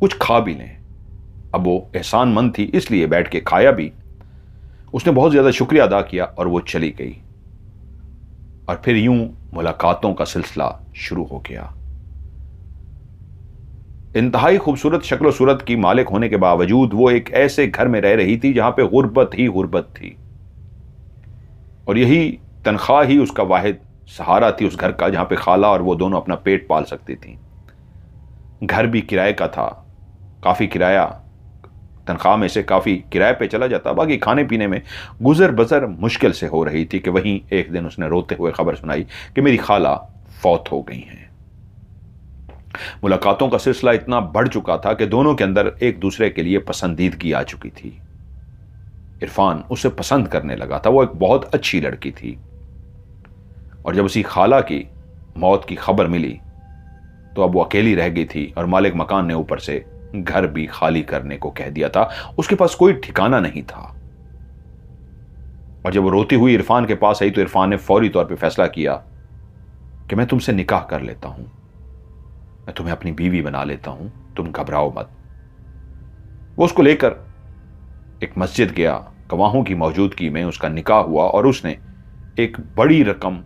कुछ खा भी लें। अब वो एहसानमंद थी इसलिए बैठ के खाया भी। उसने बहुत ज्यादा शुक्रिया अदा किया और वो चली गई। और फिर यूं मुलाकातों का सिलसिला शुरू हो गया। इंतहाई खूबसूरत शक्ल सूरत की मालिक होने के बावजूद वो एक ऐसे घर में रह रही थी जहां पे गुर्बत ही गुर्बत थी, और यही तनख्वाह ही उसका वाहिद सहारा थी उस घर का, जहां पे खाला और वो दोनों अपना पेट पाल सकती थी। घर भी किराए का था, काफी किराया तनख्वाह में से काफी किराए पे चला जाता, बाकी खाने पीने में गुजर बसर मुश्किल से हो रही थी कि वहीं एक दिन उसने रोते हुए खबर सुनाई कि मेरी खाला फौत हो गई हैं। मुलाकातों का सिलसिला इतना बढ़ चुका था कि दोनों के अंदर एक दूसरे के लिए पसंदीदगी आ चुकी थी। इरफान उसे पसंद करने लगा था, वो एक बहुत अच्छी लड़की थी। और जब उसी खाला की मौत की खबर मिली तो अब वो अकेली रह गई थी और मालिक मकान ने ऊपर से घर भी खाली करने को कह दिया था। उसके पास कोई ठिकाना नहीं था। और जब वो रोती हुई इरफान के पास आई तो इरफान ने फौरी तौर पे फैसला किया कि मैं तुमसे निकाह कर लेता हूं, मैं तुम्हें अपनी बीवी बना लेता हूं, तुम घबराओ मत। वो उसको लेकर एक मस्जिद गया, गवाहों की मौजूदगी में उसका निकाह हुआ और उसने एक बड़ी रकम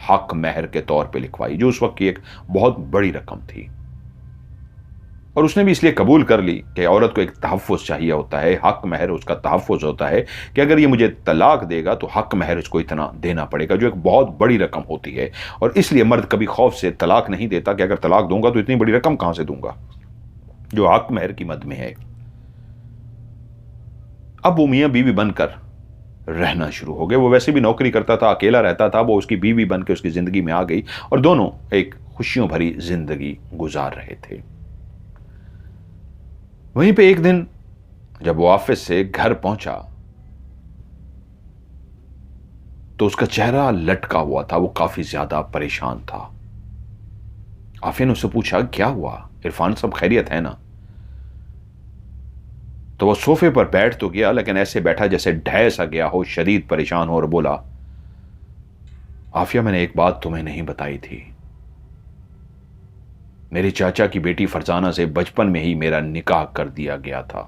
हक महर के तौर पे लिखवाई, जो उस वक्त की एक बहुत बड़ी रकम थी। और उसने भी इसलिए कबूल कर ली कि औरत को एक तहफ़्फ़ुज़ चाहिए होता है, हक महर उसका तहफ़्फ़ुज़ होता है कि अगर ये मुझे तलाक देगा तो हक महर इसको इतना देना पड़ेगा, जो एक बहुत बड़ी रकम होती है। और इसलिए मर्द कभी खौफ से तलाक नहीं देता कि अगर तलाक दूंगा तो इतनी बड़ी रकम कहां से दूंगा, जो हक महर की मद में है। अब वो मियां बीवी बनकर रहना शुरू हो गए। वो वैसे भी नौकरी करता था, अकेला रहता था, वो उसकी बीवी बनकर उसकी जिंदगी में आ गई और दोनों एक खुशियों भरी जिंदगी गुजार रहे थे। वहीं पे एक दिन जब वो ऑफिस से घर पहुंचा तो उसका चेहरा लटका हुआ था, वो काफी ज्यादा परेशान था। आफिया ने उससे पूछा, क्या हुआ इरफान, सब खैरियत है ना? तो वो सोफे पर बैठ तो गया, लेकिन ऐसे बैठा जैसे ढह सा गया हो, शदीद परेशान हो, और बोला, आफिया मैंने एक बात तुम्हें नहीं बताई थी। मेरे चाचा की बेटी फरजाना से बचपन में ही मेरा निकाह कर दिया गया था,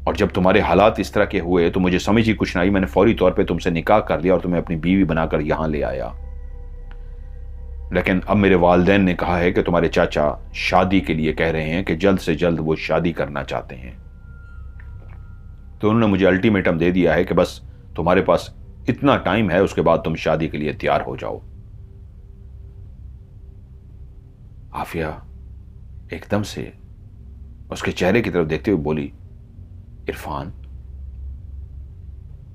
और जब तुम्हारे हालात इस तरह के हुए तो मुझे समझ ही कुछ नहीं आई। मैंने फौरी तौर पे तुमसे निकाह कर लिया और तुम्हें अपनी बीवी बनाकर यहां ले आया। लेकिन अब मेरे वालिदैन ने कहा है कि तुम्हारे चाचा शादी के लिए कह रहे हैं कि जल्द से जल्द वो शादी करना चाहते हैं। तो उन्होंने मुझे अल्टीमेटम दे दिया है कि बस तुम्हारे पास इतना टाइम है, उसके बाद तुम शादी के लिए तैयार हो जाओ। आफिया एकदम से उसके चेहरे की तरफ देखते हुए बोली, इरफान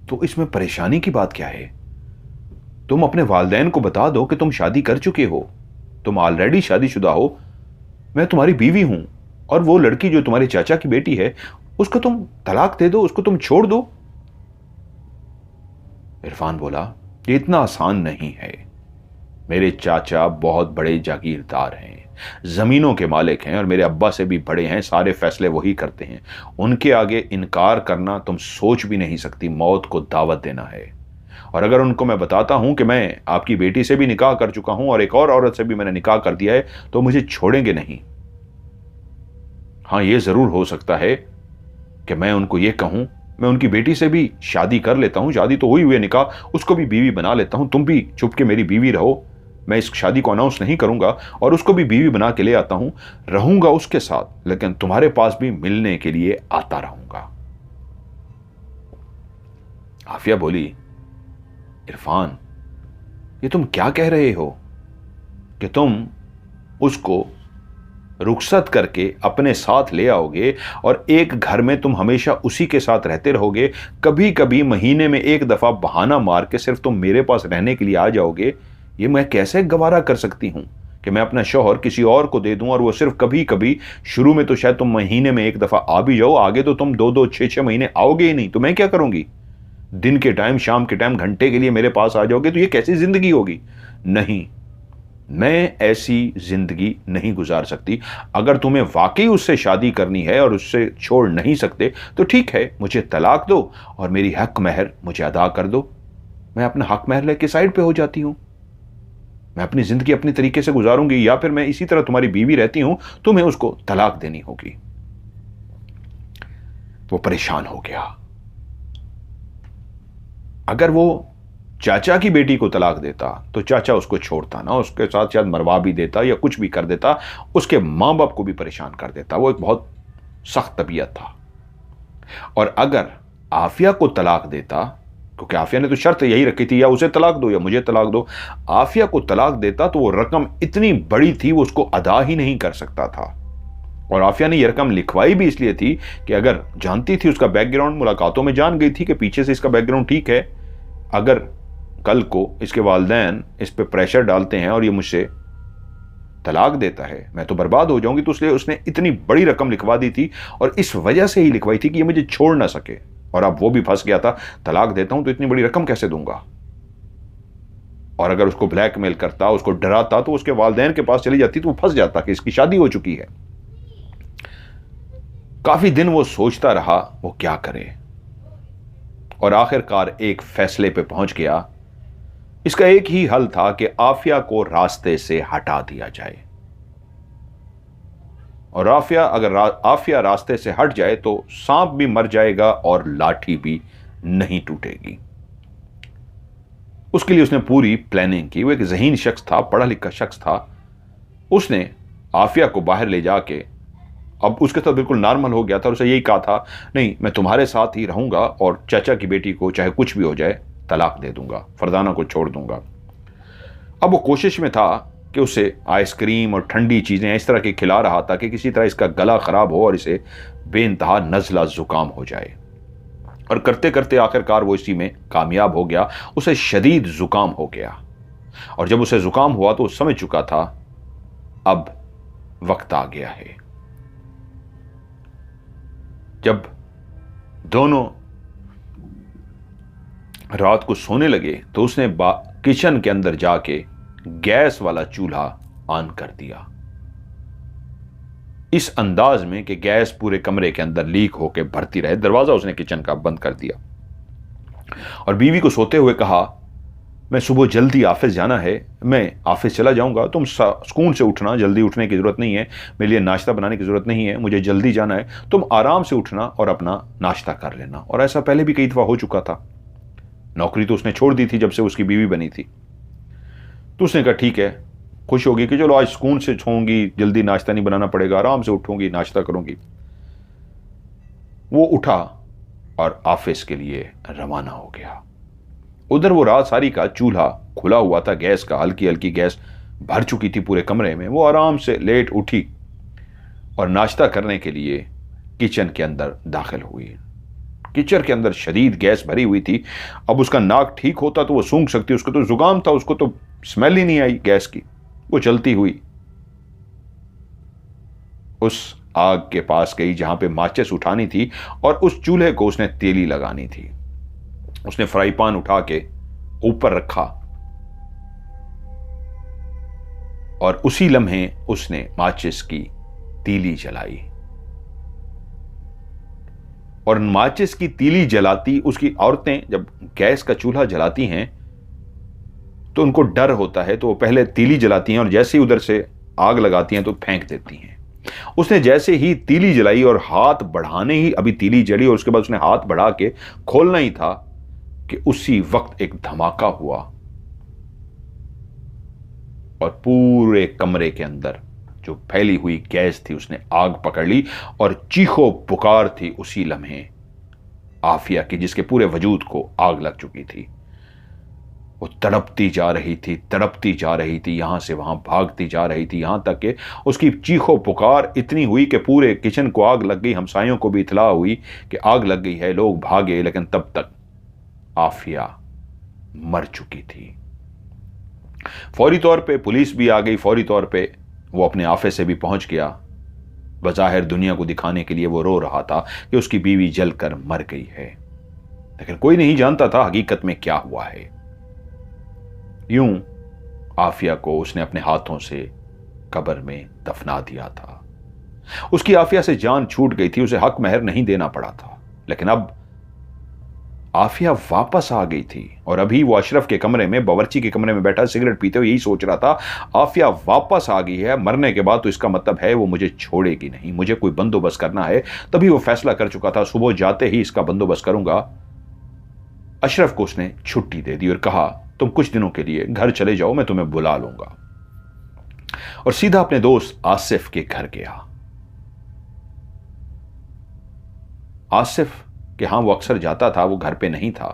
तो इसमें परेशानी की बात क्या है? तुम अपने वालिदैन को बता दो कि तुम शादी कर चुके हो, तुम ऑलरेडी शादीशुदा हो, मैं तुम्हारी बीवी हूं, और वो लड़की जो तुम्हारे चाचा की बेटी है उसको तुम तलाक दे दो, उसको तुम छोड़ दो। इरफान बोला, ये इतना आसान नहीं है। मेरे चाचा बहुत बड़े जागीरदार हैं, जमीनों के मालिक हैं, और मेरे अब्बा से भी बड़े हैं, सारे फैसले वही करते हैं। उनके आगे इनकार करना तुम सोच भी नहीं सकती, मौत को दावत देना है। और अगर उनको मैं बताता हूं कि मैं आपकी बेटी से भी निकाह कर चुका हूं और एक और औरत से भी मैंने निकाह कर दिया है, तो मुझे छोड़ेंगे नहीं। हां, यह जरूर हो सकता है कि मैं उनको यह कहूं, मैं उनकी बेटी से भी शादी कर लेता हूं, शादी तो हुई हुई है, निकाह, उसको भी बीवी बना लेता हूं, तुम भी चुप के मेरी बीवी रहो, मैं इस शादी को अनाउंस नहीं करूंगा और उसको भी बीवी बना के ले आता हूं, रहूंगा उसके साथ, लेकिन तुम्हारे पास भी मिलने के लिए आता रहूंगा। आफिया बोली, इरफान, ये तुम क्या कह रहे हो कि तुम उसको रुखसत करके अपने साथ ले आओगे और एक घर में तुम हमेशा उसी के साथ रहते रहोगे, कभी कभी महीने में एक दफा बहाना मार के सिर्फ तुम मेरे पास रहने के लिए आ जाओगे? ये मैं कैसे गवारा कर सकती हूं कि मैं अपना शौहर किसी और को दे दूं और वो सिर्फ कभी कभी? शुरू में तो शायद तुम महीने में एक दफा आ भी जाओ, आगे तो तुम 2-2, 6-6 महीने आओगे ही नहीं, तो मैं क्या करूंगी? दिन के टाइम, शाम के टाइम घंटे के लिए मेरे पास आ जाओगे, तो ये कैसी जिंदगी होगी? नहीं, मैं ऐसी जिंदगी नहीं गुजार सकती। अगर तुम्हें वाकई उससे शादी करनी है और उससे छोड़ नहीं सकते, तो ठीक है, मुझे तलाक दो और मेरी हक महर मुझे अदा कर दो। मैं अपना हक महर लेके साइड पे हो जाती हूं, मैं अपनी जिंदगी अपनी तरीके से गुजारूंगी, या फिर मैं इसी तरह तुम्हारी बीवी रहती हूं, तुम्हें उसको तलाक देनी होगी। वो परेशान हो गया। अगर वो चाचा की बेटी को तलाक देता तो चाचा उसको छोड़ता ना, उसके साथ शायद मरवा भी देता या कुछ भी कर देता, उसके मां बाप को भी परेशान कर देता। वो एक बहुत सख्त तबीयत था। और अगर आफिया को तलाक देता, क्योंकि आफिया ने तो शर्त यही रखी थी, या उसे तलाक दो या मुझे तलाक दो, आफिया को तलाक देता तो वो रकम इतनी बड़ी थी वो उसको अदा ही नहीं कर सकता था। और आफिया ने यह रकम लिखवाई भी इसलिए थी कि अगर जानती थी, उसका बैकग्राउंड मुलाकातों में जान गई थी कि पीछे से इसका बैकग्राउंड ठीक है, अगर कल को इसके वालिदैन इस पे प्रेशर डालते हैं और ये मुझसे तलाक देता है, मैं तो बर्बाद हो जाऊंगी, तो इसलिए उसने इतनी बड़ी रकम लिखवा दी थी, और इस वजह से ही लिखवाई थी कि ये मुझे छोड़ ना सके। और अब वो भी फंस गया था, तलाक देता हूं तो इतनी बड़ी रकम कैसे दूंगा? और अगर उसको ब्लैकमेल करता, उसको डराता, तो उसके वालिदैन के पास चली जाती तो वो फंस जाता कि इसकी शादी हो चुकी है। काफी दिन वो सोचता रहा वो क्या करे, और आखिरकार एक फैसले पे पहुंच गया। इसका एक ही हल था कि आफिया को रास्ते से हटा दिया जाए, और आफिया रास्ते से हट जाए तो सांप भी मर जाएगा और लाठी भी नहीं टूटेगी। उसके लिए उसने पूरी प्लानिंग की। वो एक ज़हीन शख्स था, पढ़ा लिखा शख्स था। उसने आफिया को बाहर ले जाके, अब उसके साथ बिल्कुल नॉर्मल हो गया था, और उसे यही कहा था, नहीं, मैं तुम्हारे साथ ही रहूंगा और चाचा की बेटी को चाहे कुछ भी हो जाए तलाक दे दूंगा, फरजाना को छोड़ दूंगा। अब वो कोशिश में था कि उसे आइसक्रीम और ठंडी चीजें इस तरह की खिला रहा था कि किसी तरह इसका गला खराब हो और इसे बेइंतहा नज़ला जुकाम हो जाए। और करते करते आखिरकार वो इसी में कामयाब हो गया। उसे शदीद जुकाम हो गया, और जब उसे जुकाम हुआ तो वो समझ चुका था अब वक्त आ गया है। जब दोनों रात को सोने लगे तो उसने किचन के अंदर जाके गैस वाला चूल्हा ऑन कर दिया, इस अंदाज में कि गैस पूरे कमरे के अंदर लीक होकर भरती रहे। दरवाजा उसने किचन का बंद कर दिया और बीवी को सोते हुए कहा, मैं सुबह जल्दी ऑफिस जाना है, मैं ऑफिस चला जाऊंगा, तुम सुकून से उठना, जल्दी उठने की जरूरत नहीं है, मेरे लिए नाश्ता बनाने की जरूरत नहीं है, मुझे जल्दी जाना है, तुम आराम से उठना और अपना नाश्ता कर लेना। और ऐसा पहले भी कई दफा हो चुका था। नौकरी तो उसने छोड़ दी थी जब से उसकी बीवी बनी थी। तो उसने कहा ठीक है, खुश होगी कि चलो आज सुकून से सोऊंगी, जल्दी नाश्ता नहीं बनाना पड़ेगा, आराम से उठूंगी, नाश्ता करूंगी। वो उठा और ऑफिस के लिए रवाना हो गया। उधर वो रात सारी का चूल्हा खुला हुआ था, गैस का हल्की हल्की गैस भर चुकी थी पूरे कमरे में। वो आराम से लेट उठी और नाश्ता करने के लिए किचन के अंदर दाखिल हुई। किचर के अंदर शदीद गैस भरी हुई थी। अब उसका नाक ठीक होता तो वो सूंघ सकती, उसको तो जुकाम था, उसको तो स्मेल ही नहीं आई गैस की। वो चलती हुई उस आग के पास गई जहां पे माचिस उठानी थी और उस चूल्हे को उसने तेली लगानी थी। उसने फ्राई पैन उठा के ऊपर रखा और उसी लम्हे उसने माचिस की तीली जलाई। और माचिस की तीली जलाती, उसकी औरतें जब गैस का चूल्हा जलाती हैं तो उनको डर होता है, तो वो पहले तीली जलाती हैं और जैसे ही उधर से आग लगाती हैं तो फेंक देती हैं। उसने जैसे ही तीली जलाई और हाथ बढ़ाने ही, अभी तीली जली और उसके बाद उसने हाथ बढ़ा के खोलना ही था कि उसी वक्त एक धमाका हुआ और पूरे कमरे के अंदर जो फैली हुई गैस थी उसने आग पकड़ ली और चीखो पुकार थी उसी लम्हे आफिया की, जिसके पूरे वजूद को आग लग चुकी थी। वो तड़पती जा रही थी, तड़पती जा रही थी, यहां से वहां भागती जा रही थी, यहां तक कि उसकी चीखो पुकार इतनी हुई कि पूरे किचन को आग लग गई। हमसायों को भी इतला हुई कि आग लग गई है, लोग भागे, लेकिन तब तक आफिया मर चुकी थी। फौरी तौर पे पुलिस भी आ गई, फौरी तौर पे वो अपने ऑफिस से भी पहुंच गया। बज़ाहिर दुनिया को दिखाने के लिए वो रो रहा था कि उसकी बीवी जलकर मर गई है, लेकिन कोई नहीं जानता था हकीकत में क्या हुआ है। यूं आफिया को उसने अपने हाथों से कब्र में दफना दिया था। उसकी आफिया से जान छूट गई थी, उसे हक महर नहीं देना पड़ा था, लेकिन अब आफिया वापस आ गई थी और अभी वो अशरफ के कमरे में, बावर्ची के कमरे में बैठा सिगरेट पीते हुए यही सोच रहा था, आफिया वापस आ गई है, मरने के बाद तो इसका मतलब है वो मुझे छोड़ेगी नहीं, मुझे कोई बंदोबस्त करना है। तभी वो फैसला कर चुका था, सुबह जाते ही इसका बंदोबस्त करूंगा। अशरफ को उसने छुट्टी दे दी और कहा, तुम कुछ दिनों के लिए घर चले जाओ, मैं तुम्हें बुला लूंगा। और सीधा अपने दोस्त आसिफ के घर गया। आसिफ कि हां वो अक्सर जाता था, वो घर पे नहीं था,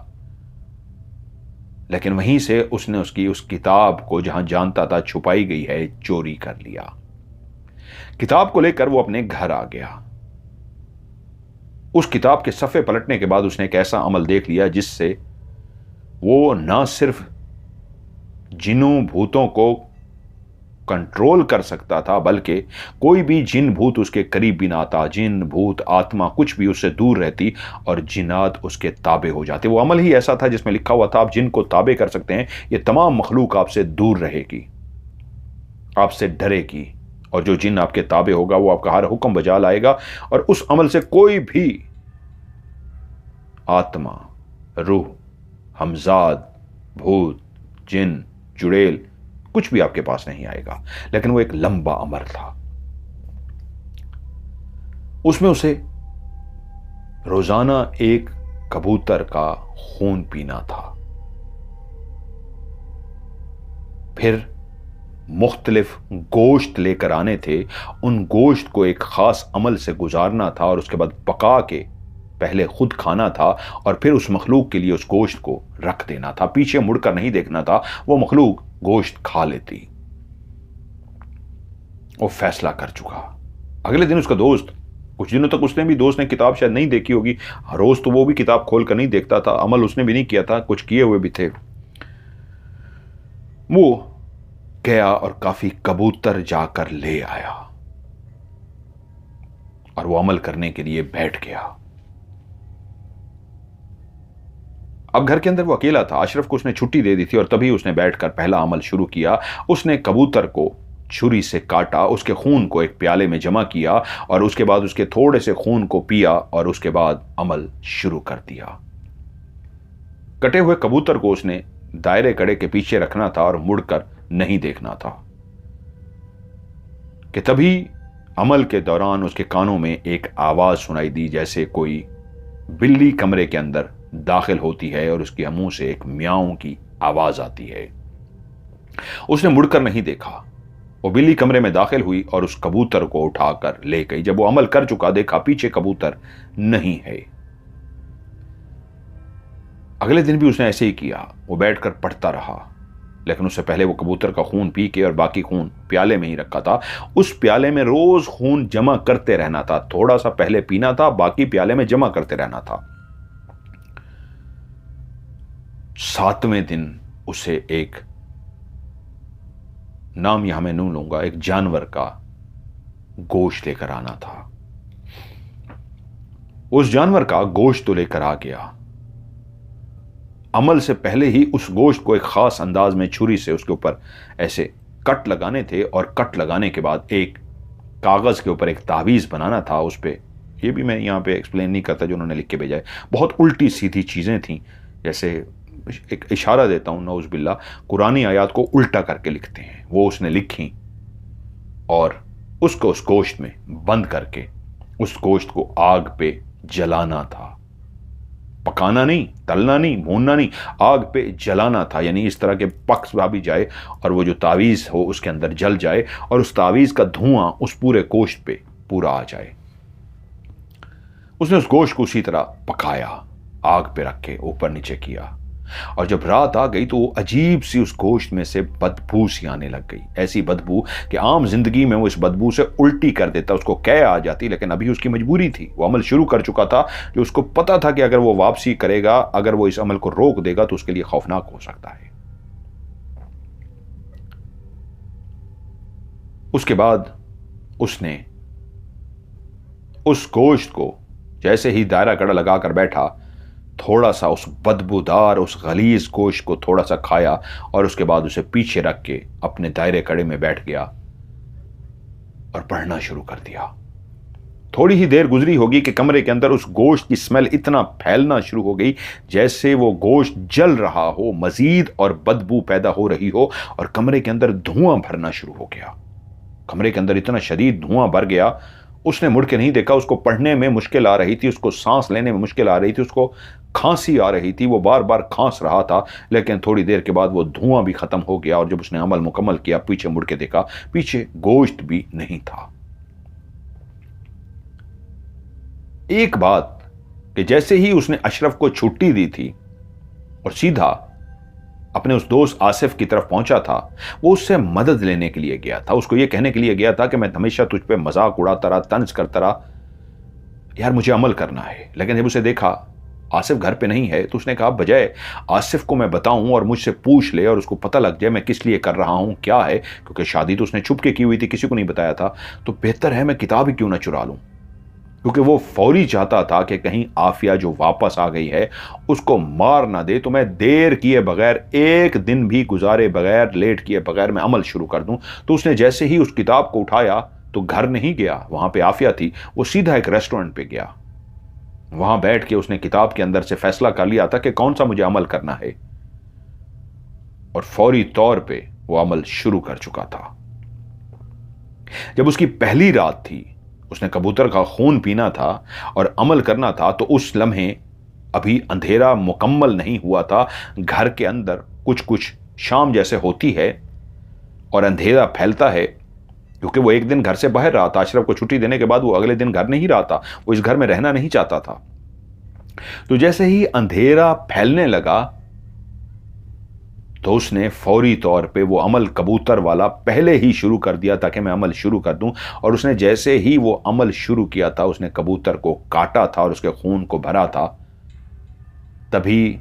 लेकिन वहीं से उसने उसकी उस किताब को जहां जानता था छुपाई गई है, चोरी कर लिया। किताब को लेकर वो अपने घर आ गया। उस किताब के सफ़े पलटने के बाद उसने एक ऐसा अमल देख लिया जिससे वो ना सिर्फ जिन्नों भूतों को कंट्रोल कर सकता था, बल्कि कोई भी जिन भूत उसके करीब भी ना आता, जिन भूत आत्मा कुछ भी उससे दूर रहती और जिन्नात उसके ताबे हो जाते। वो अमल ही ऐसा था जिसमें लिखा हुआ था, आप जिन को ताबे कर सकते हैं, ये तमाम मखलूक आपसे दूर रहेगी, आपसे डरेगी, और जो जिन आपके ताबे होगा वो आपका हर हुक्म बजा लाएगा। और उस अमल से कोई भी आत्मा, रूह, हमजाद, भूत, जिन, चुड़ैल कुछ भी आपके पास नहीं आएगा। लेकिन वो एक लंबा अमर था, उसमें उसे रोजाना एक कबूतर का खून पीना था, फिर मुख्तलिफ गोश्त लेकर आने थे, उन गोश्त को एक खास अमल से गुजारना था और उसके बाद पका के पहले खुद खाना था और फिर उस मखलूक के लिए उस गोश्त को रख देना था। पीछे मुड़कर नहीं देखना था, वो मखलूक गोश्त खा लेती। वो फैसला कर चुका। अगले दिन उसका दोस्त, कुछ दिनों तक उसने भी, दोस्त ने किताब शायद नहीं देखी होगी, रोज तो वो भी किताब खोल कर नहीं देखता था, अमल उसने भी नहीं किया था, कुछ किए हुए भी थे। वो गया और काफी कबूतर जाकर ले आया और वो अमल करने के लिए बैठ गया। अब घर के अंदर वो अकेला था, अशरफ को उसने छुट्टी दे दी थी और तभी उसने बैठकर पहला अमल शुरू किया। उसने कबूतर को छुरी से काटा, उसके खून को एक प्याले में जमा किया और उसके बाद उसके थोड़े से खून को पिया और उसके बाद अमल शुरू कर दिया। कटे हुए कबूतर को उसने दायरे कड़े के पीछे रखना था और मुड़कर नहीं देखना था कि तभी अमल के दौरान उसके कानों में एक आवाज सुनाई दी, जैसे कोई बिल्ली कमरे के अंदर दाखिल होती है और उसके मुंह से एक म्याऊं की आवाज आती है। उसने मुड़कर नहीं देखा, वो बिल्ली कमरे में दाखिल हुई और उस कबूतर को उठाकर ले गई। जब वो अमल कर चुका, देखा पीछे कबूतर नहीं है। अगले दिन भी उसने ऐसे ही किया, वो बैठकर पढ़ता रहा, लेकिन उससे पहले वो कबूतर का खून पी के और बाकी खून प्याले में ही रखा था। उस प्याले में रोज खून जमा करते रहना था, थोड़ा सा पहले पीना था, बाकी प्याले में जमा करते रहना था। 7वें दिन उसे एक, नाम यहां मैं नहीं लूंगा, एक जानवर का गोश्त लेकर आना था। उस जानवर का गोश्त तो लेकर आ गया। अमल से पहले ही उस गोश्त को एक खास अंदाज में छुरी से उसके ऊपर ऐसे कट लगाने थे, और कट लगाने के बाद एक कागज के ऊपर एक तावीज बनाना था उस पे। ये भी मैं यहां पे एक्सप्लेन नहीं करता, जो उन्होंने लिख के भेजा है। बहुत उल्टी सीधी चीजें थी, जैसे एक इशारा देता हूं, नौज बिल्ला, कुरानी आयात को उल्टा करके लिखते हैं, वो उसने लिखी और उसको उस गोश्त में बंद करके उस गोश्त को आग पे जलाना था। पकाना नहीं, तलना नहीं, भूनना नहीं, आग पे जलाना था। यानी इस तरह के पक्ष भी जाए और वो जो तावीज हो उसके अंदर जल जाए और उस तावीज का धुआं उस पूरे गोश्त पे पूरा आ जाए। उसने उस गोश्त को उसी तरह पकाया, आग पे रख के ऊपर नीचे किया, और जब रात आ गई तो वो अजीब सी उस गोश्त में से बदबू सी आने लग गई। ऐसी बदबू कि आम जिंदगी में वो इस बदबू से उल्टी कर देता, उसको कै आ जाती, लेकिन अभी उसकी मजबूरी थी। वो अमल शुरू कर चुका था जो उसको पता था कि अगर वो वापसी करेगा, अगर वो इस अमल को रोक देगा तो उसके लिए खौफनाक हो सकता है। उसके बाद उसने उस गोश्त को जैसे ही दायरा कड़ा लगाकर बैठा, थोड़ा सा उस बदबूदार उस गलीज गोश्त को थोड़ा सा खाया और उसके बाद उसे पीछे रख के अपने दायरे कड़े में बैठ गया और पढ़ना शुरू कर दिया। थोड़ी ही देर गुजरी होगी कि कमरे के अंदर उस गोश्त की स्मेल इतना फैलना शुरू हो गई जैसे वो गोश्त जल रहा हो मजीद, और बदबू पैदा हो रही हो, और कमरे के अंदर धुआं भरना शुरू हो गया। कमरे के अंदर इतना शदीद धुआं भर गया, उसने मुड़ के नहीं देखा। उसको पढ़ने में मुश्किल आ रही थी, उसको सांस लेने में मुश्किल आ रही थी, उसको खांसी आ रही थी, वो बार बार खांस रहा था। लेकिन थोड़ी देर के बाद वो धुआं भी खत्म हो गया, और जब उसने अमल मुकम्मल किया, पीछे मुड़ के देखा, पीछे गोश्त भी नहीं था। एक बात कि जैसे ही उसने अशरफ को छुट्टी दी थी और सीधा अपने उस दोस्त आसिफ की तरफ पहुंचा था, वो उससे मदद लेने के लिए गया था। उसको ये कहने के लिए गया था कि मैं हमेशा तुझ पे मजाक उड़ाता रहा, तंज करता रहा, यार मुझे अमल करना है। लेकिन जब उसे देखा आसिफ घर पे नहीं है, तो उसने कहा बजाय आसिफ को मैं बताऊं और मुझसे पूछ ले और उसको पता लग जाए मैं किस लिए कर रहा हूं, क्या है, क्योंकि शादी तो उसने छुप के की हुई थी, किसी को नहीं बताया था, तो बेहतर है मैं किताब ही क्यों ना चुरा लूं। क्योंकि वो फौरी चाहता था कि कहीं आफिया जो वापस आ गई है उसको मार ना दे, तो मैं देर किए बगैर, एक दिन भी गुजारे बगैर, लेट किए बगैर मैं अमल शुरू कर दूं। तो उसने जैसे ही उस किताब को उठाया तो घर नहीं गया, वहां पे आफिया थी, वो सीधा एक रेस्टोरेंट पे गया। वहां बैठ के उसने किताब के अंदर से फैसला कर लिया था कि कौन सा मुझे अमल करना है, और फौरी तौर पे वो अमल शुरू कर चुका था। जब उसकी पहली रात थी, उसने कबूतर का खून पीना था और अमल करना था, तो उस लम्हे अभी अंधेरा मुकम्मल नहीं हुआ था। घर के अंदर कुछ कुछ शाम जैसे होती है और अंधेरा फैलता है, क्योंकि वो एक दिन घर से बाहर रहा था। अशरफ को छुट्टी देने के बाद वो अगले दिन घर नहीं रहा था, वो इस घर में रहना नहीं चाहता था। तो जैसे ही अंधेरा फैलने लगा तो उसने फौरी तौर पे वो अमल कबूतर वाला पहले ही शुरू कर दिया ताकि मैं अमल शुरू कर दूं। और उसने जैसे ही वो अमल शुरू किया था, उसने कबूतर को काटा था और उसके खून को भरा था, तभी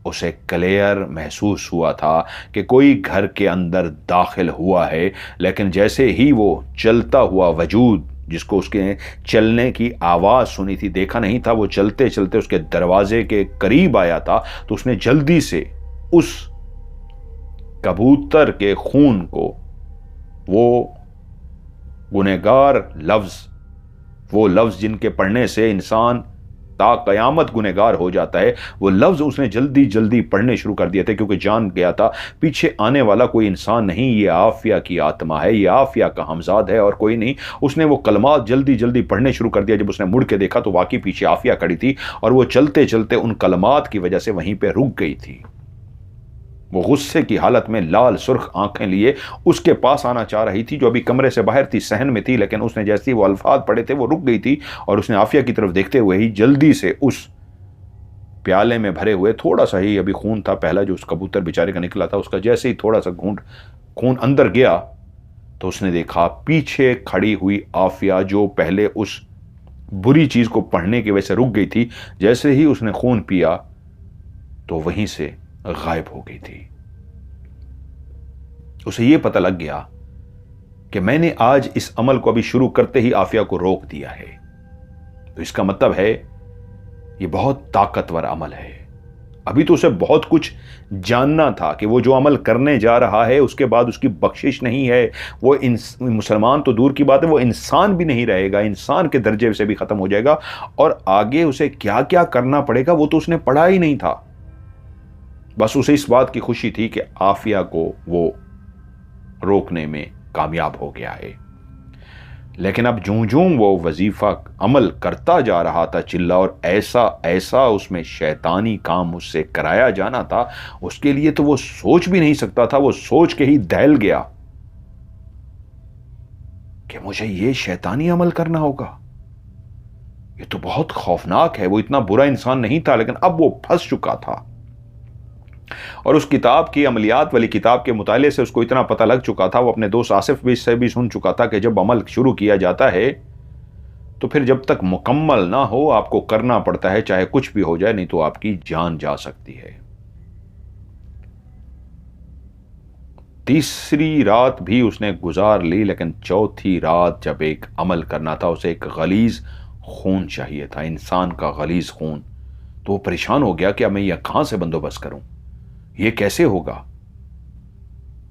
उसे क्लियर महसूस हुआ था कि कोई घर के अंदर दाखिल हुआ है। लेकिन जैसे ही वो चलता हुआ वजूद, जिसको उसके चलने की आवाज सुनी थी, देखा नहीं था, वो चलते चलते उसके दरवाजे के करीब आया था, तो उसने जल्दी से उस कबूतर के खून को, वो गुनहगार लफ्ज, वो लफ्ज जिनके पढ़ने से इंसान ता कयामत गुनहगार हो जाता है, वो लफ्ज उसने जल्दी जल्दी पढ़ने शुरू कर दिए थे, क्योंकि जान गया था पीछे आने वाला कोई इंसान नहीं, ये आफिया की आत्मा है, ये आफिया का हमजाद है और कोई नहीं। उसने वो कलमात जल्दी जल्दी पढ़ने शुरू कर दिया। जब उसने मुड़ के देखा तो वाकई पीछे आफिया खड़ी थी, और वो चलते चलते उन कलमात की वजह से वहीं पर रुक गई थी। वो गुस्से की हालत में लाल सुर्ख आंखें लिए उसके पास आना चाह रही थी, जो अभी कमरे से बाहर थी, सहन में थी। लेकिन उसने जैसे ही वो अल्फाज पढ़े थे वो रुक गई थी, और उसने आफिया की तरफ देखते हुए ही जल्दी से उस प्याले में भरे हुए, थोड़ा सा ही अभी खून था पहला जो उस कबूतर बेचारे का निकला था, उसका जैसे ही थोड़ा सा घूंट खून अंदर गया तो उसने देखा पीछे खड़ी हुई आफिया, जो पहले उस बुरी चीज को पढ़ने की वजह से रुक गई थी। जैसे ही उसने खून पिया तो वहीं से गायब हो गई थी। उसे यह पता लग गया कि मैंने आज इस अमल को अभी शुरू करते ही आफिया को रोक दिया है, तो इसका मतलब है यह बहुत ताकतवर अमल है। अभी तो उसे बहुत कुछ जानना था कि वो जो अमल करने जा रहा है उसके बाद उसकी बख्शिश नहीं है। वो मुसलमान तो दूर की बात है, वो इंसान भी नहीं रहेगा, इंसान के दर्जे से भी खत्म हो जाएगा। और आगे उसे क्या क्या करना पड़ेगा वो तो उसने पढ़ा ही नहीं था। बस उसे इस बात की खुशी थी कि आफिया को वो रोकने में कामयाब हो गया है। लेकिन अब जूं जूं वो वजीफा अमल करता जा रहा था, चिल्ला, और ऐसा ऐसा उसमें शैतानी काम उससे कराया जाना था, उसके लिए तो वो सोच भी नहीं सकता था। वो सोच के ही दहल गया कि मुझे ये शैतानी अमल करना होगा, ये तो बहुत खौफनाक है। वो इतना बुरा इंसान नहीं था, लेकिन अब वो फंस चुका था। और उस किताब की, अमलियात वाली किताब के मुताले से उसको इतना पता लग चुका था, वो अपने दोस्त आसिफ भी से भी सुन चुका था कि जब अमल शुरू किया जाता है तो फिर जब तक मुकम्मल ना हो आपको करना पड़ता है, चाहे कुछ भी हो जाए, नहीं तो आपकी जान जा सकती है। तीसरी रात भी उसने गुजार ली, लेकिन चौथी रात जब एक अमल करना था, उसे एक गलीज खून चाहिए था, इंसान का गलीज खून। तो वो परेशान हो गया कि अब मैं यह कहां से बंदोबस्त करूं, ये कैसे होगा।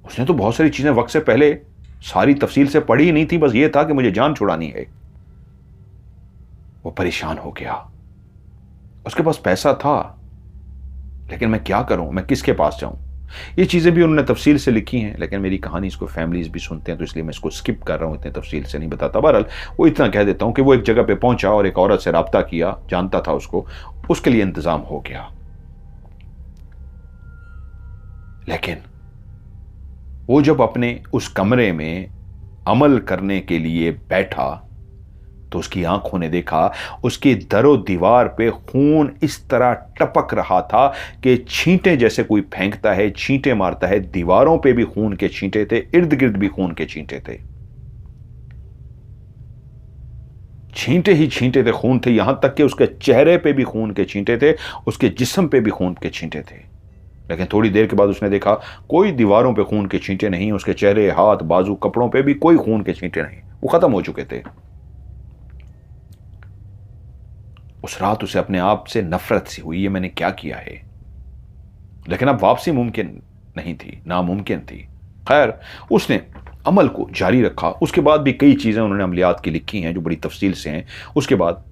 उसने तो बहुत सारी चीजें वक्त से पहले सारी तफसील से पढ़ी ही नहीं थी, बस ये था कि मुझे जान छुड़ानी है। वो परेशान हो गया। उसके पास पैसा था, लेकिन मैं क्या करूं, मैं किसके पास जाऊं। ये चीजें भी उन्होंने तफसील से लिखी हैं, लेकिन मेरी कहानी इसको फैमिलीज भी सुनते हैं, तो इसलिए मैं इसको स्किप कर रहा हूं, इतने तफसील से नहीं बताता। बहरहाल वो इतना कह देता हूं कि वो एक जगह पे पहुंचा और एक औरत से राब्ता किया, जानता था उसको, उसके लिए इंतजाम हो गया। लेकिन वो जब अपने उस कमरे में अमल करने के लिए बैठा तो उसकी आंखों ने देखा उसकी दरो दीवार पे खून इस तरह टपक रहा था कि छींटे जैसे कोई फेंकता है, छींटे मारता है। दीवारों पे भी खून के छींटे थे, इर्द गिर्द भी खून के छींटे थे, छींटे ही छींटे थे, खून थे। यहां तक कि उसके चेहरे पे भी खून के छींटे थे, उसके जिस्म पे भी खून के छींटे थे। लेकिन थोड़ी देर के बाद उसने देखा कोई दीवारों पे खून के छींटे नहीं, उसके चेहरे, हाथ, बाजू, कपड़ों पे भी कोई खून के छींटे नहीं, वो खत्म हो चुके थे। उस रात उसे अपने आप से नफरत सी हुई, ये मैंने क्या किया है। लेकिन अब वापसी मुमकिन नहीं थी, नामुमकिन थी। खैर उसने अमल को जारी रखा। उसके बाद भी कई चीजें उन्होंने अमलियात की लिखी हैं जो बड़ी तफसील से हैं। उसके बाद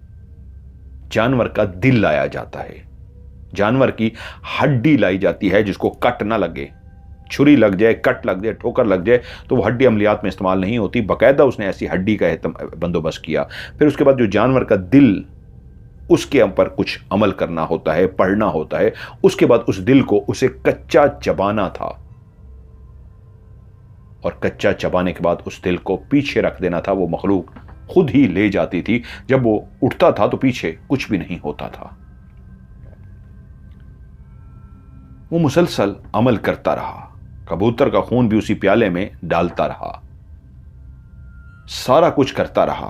जानवर का दिल लाया जाता है, जानवर की हड्डी लाई जाती है, जिसको कट ना लगे, छुरी लग जाए, कट लग जाए, ठोकर लग जाए तो वो हड्डी अमलियात में इस्तेमाल नहीं होती। बाकायदा उसने ऐसी हड्डी का बंदोबस्त किया। फिर उसके बाद जो जानवर का दिल, उसके ऊपर कुछ अमल करना होता है, पढ़ना होता है। उसके बाद उस दिल को उसे कच्चा चबाना था, और कच्चा चबाने के बाद उस दिल को पीछे रख देना था। वो मखलूक खुद ही ले जाती थी। जब वो उठता था तो पीछे कुछ भी नहीं होता था। वो मुसलसल अमल करता रहा, कबूतर का खून भी उसी प्याले में डालता रहा, सारा कुछ करता रहा।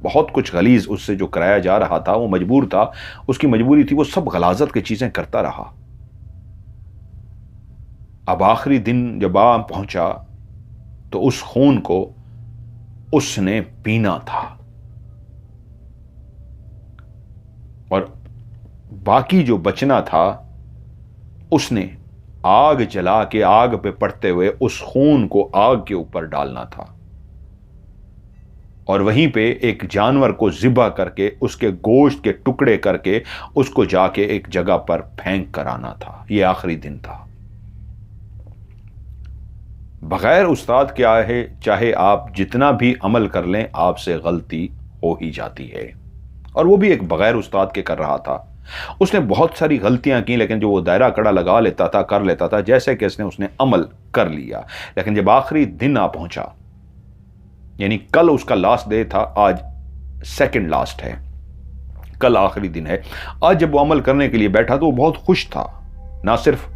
बहुत कुछ गलीज उससे जो कराया जा रहा था, वो मजबूर था, उसकी मजबूरी थी, वो सब गलाजत की चीजें करता रहा। अब आखिरी दिन जब आ पहुंचा तो उस खून को उसने पीना था, और बाकी जो बचना था उसने आग जला के, आग पे पड़ते हुए उस खून को आग के ऊपर डालना था, और वहीं पे एक जानवर को ज़िबा करके, उसके गोश्त के टुकड़े करके उसको जाके एक जगह पर फेंक कर आना था। यह आखिरी दिन था। बगैर उस्ताद के आए चाहे आप जितना भी अमल कर लें, आपसे गलती हो ही जाती है। और वो भी एक बगैर उस्ताद के कर रहा था। उसने बहुत सारी गलतियां की, लेकिन जो वो दायरा कड़ा लगा लेता था, कर लेता था, जैसे कि उसने अमल कर लिया। लेकिन जब आखिरी दिन आ पहुंचा, यानी कल उसका लास्ट डे था, आज सेकंड लास्ट है, कल आखिरी दिन है। आज जब वो अमल करने के लिए बैठा तो वो बहुत खुश था। ना सिर्फ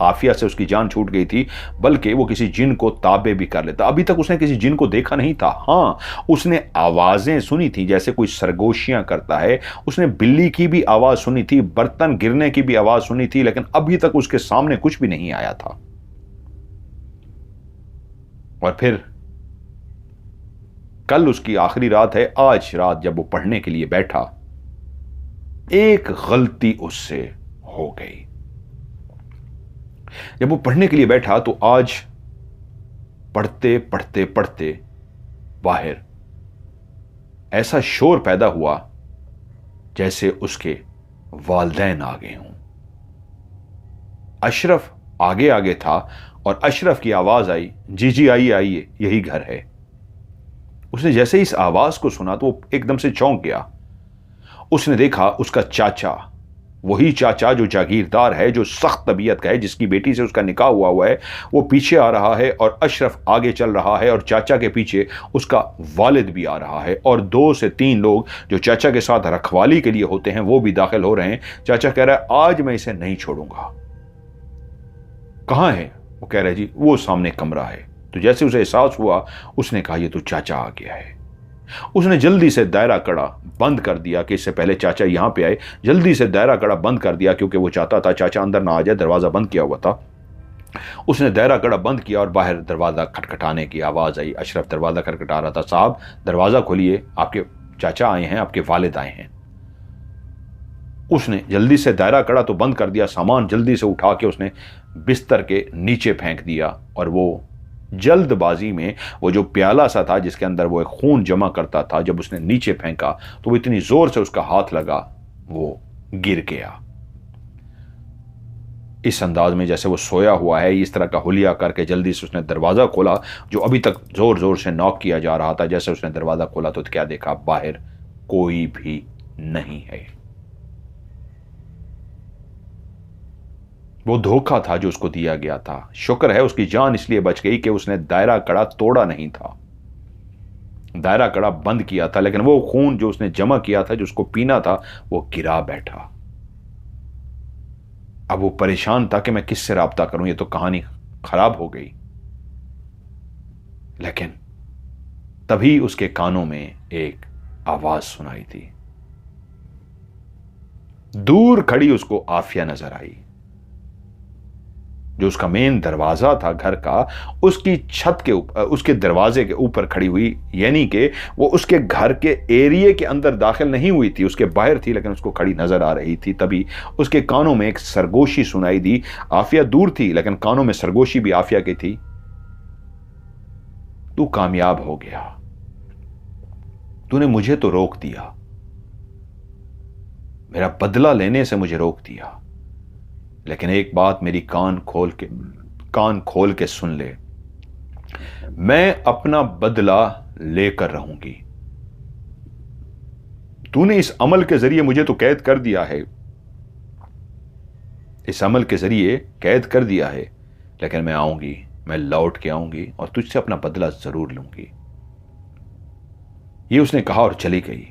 आफिया से उसकी जान छूट गई थी, बल्कि वो किसी जिन को ताबे भी कर लेता। अभी तक उसने किसी जिन को देखा नहीं था। हाँ, उसने आवाजें सुनी थी जैसे कोई सरगोशियां करता है। उसने बिल्ली की भी आवाज सुनी थी, बर्तन गिरने की भी आवाज सुनी थी, लेकिन अभी तक उसके सामने कुछ भी नहीं आया था। और फिर कल उसकी आखिरी रात है। आज रात जब वो पढ़ने के लिए बैठा, एक गलती उससे हो गई। जब वो पढ़ने के लिए बैठा तो आज पढ़ते पढ़ते पढ़ते बाहर ऐसा शोर पैदा हुआ जैसे उसके वालिदैन आ गए हों। अशरफ आगे आगे था और अशरफ की आवाज आई, जी जी आइए आइए, यही घर है। उसने जैसे ही इस आवाज को सुना तो वो एकदम से चौंक गया। उसने देखा उसका चाचा, वही चाचा जो जागीरदार है, जो सख्त तबीयत का है, जिसकी बेटी से उसका निकाह हुआ है, वो पीछे आ रहा है और अशरफ आगे चल रहा है और चाचा के पीछे उसका वालिद भी आ रहा है और 2 से 3 लोग जो चाचा के साथ रखवाली के लिए होते हैं वो भी दाखिल हो रहे हैं। चाचा कह रहा है आज मैं इसे नहीं छोड़ूंगा। कहां है? वो कह रहा है जी वो सामने कमरा है। तो जैसे उसे एहसास हुआ उसने कहा ये तो चाचा आ गया है। उसने जल्दी से दायरा कड़ा बंद कर दिया कि इससे पहले चाचा यहां पे आए। जल्दी से दायरा कड़ा बंद कर दिया क्योंकि वो चाहता था चाचा अंदर ना आ जाए, दरवाजा बंद किया हुआ था। उसने दायरा कड़ा बंद किया और बाहर दरवाजा खटखटाने की आवाज आई। अशरफ दरवाजा खटखटा रहा था, साहब दरवाजा खोलिए, आपके चाचा आए हैं, आपके वालिद आए हैं। उसने जल्दी से दायरा कड़ा तो बंद कर दिया, सामान जल्दी से उठा के उसने बिस्तर के नीचे फेंक दिया और वो जल्दबाजी में वो जो प्याला सा था जिसके अंदर वो एक खून जमा करता था, जब उसने नीचे फेंका तो वो इतनी जोर से उसका हाथ लगा, वो गिर गया। इस अंदाज में जैसे वो सोया हुआ है, इस तरह का हुलिया करके जल्दी से उसने दरवाजा खोला, जो अभी तक जोर जोर से नॉक किया जा रहा था। जैसे उसने दरवाजा खोला तो क्या देखा, बाहर कोई भी नहीं है। वो धोखा था जो उसको दिया गया था। शुक्र है उसकी जान इसलिए बच गई कि उसने दायरा कड़ा तोड़ा नहीं था, दायरा कड़ा बंद किया था, लेकिन वो खून जो उसने जमा किया था, जो उसको पीना था, वो गिरा बैठा। अब वो परेशान था कि मैं किससे राब्ता करूं, ये तो कहानी खराब हो गई। लेकिन तभी उसके कानों में एक आवाज सुनाई थी। दूर खड़ी उसको आफिया नजर आई, जो उसका मेन दरवाजा था घर का, उसकी छत के ऊपर, उसके दरवाजे के ऊपर खड़ी हुई। यानी कि वो उसके घर के एरिया के अंदर दाखिल नहीं हुई थी, उसके बाहर थी, लेकिन उसको खड़ी नजर आ रही थी। तभी उसके कानों में एक सरगोशी सुनाई दी। आफिया दूर थी लेकिन कानों में सरगोशी भी आफिया की थी। तू कामयाब हो गया, तूने मुझे तो रोक दिया, मेरा बदला लेने से मुझे रोक दिया, लेकिन एक बात मेरी कान खोल के सुन ले, मैं अपना बदला लेकर रहूंगी। तूने इस अमल के जरिए मुझे तो कैद कर दिया है, इस अमल के जरिए कैद कर दिया है, लेकिन मैं आऊंगी, मैं लौट के आऊंगी और तुझसे अपना बदला जरूर लूंगी। ये उसने कहा और चली गई।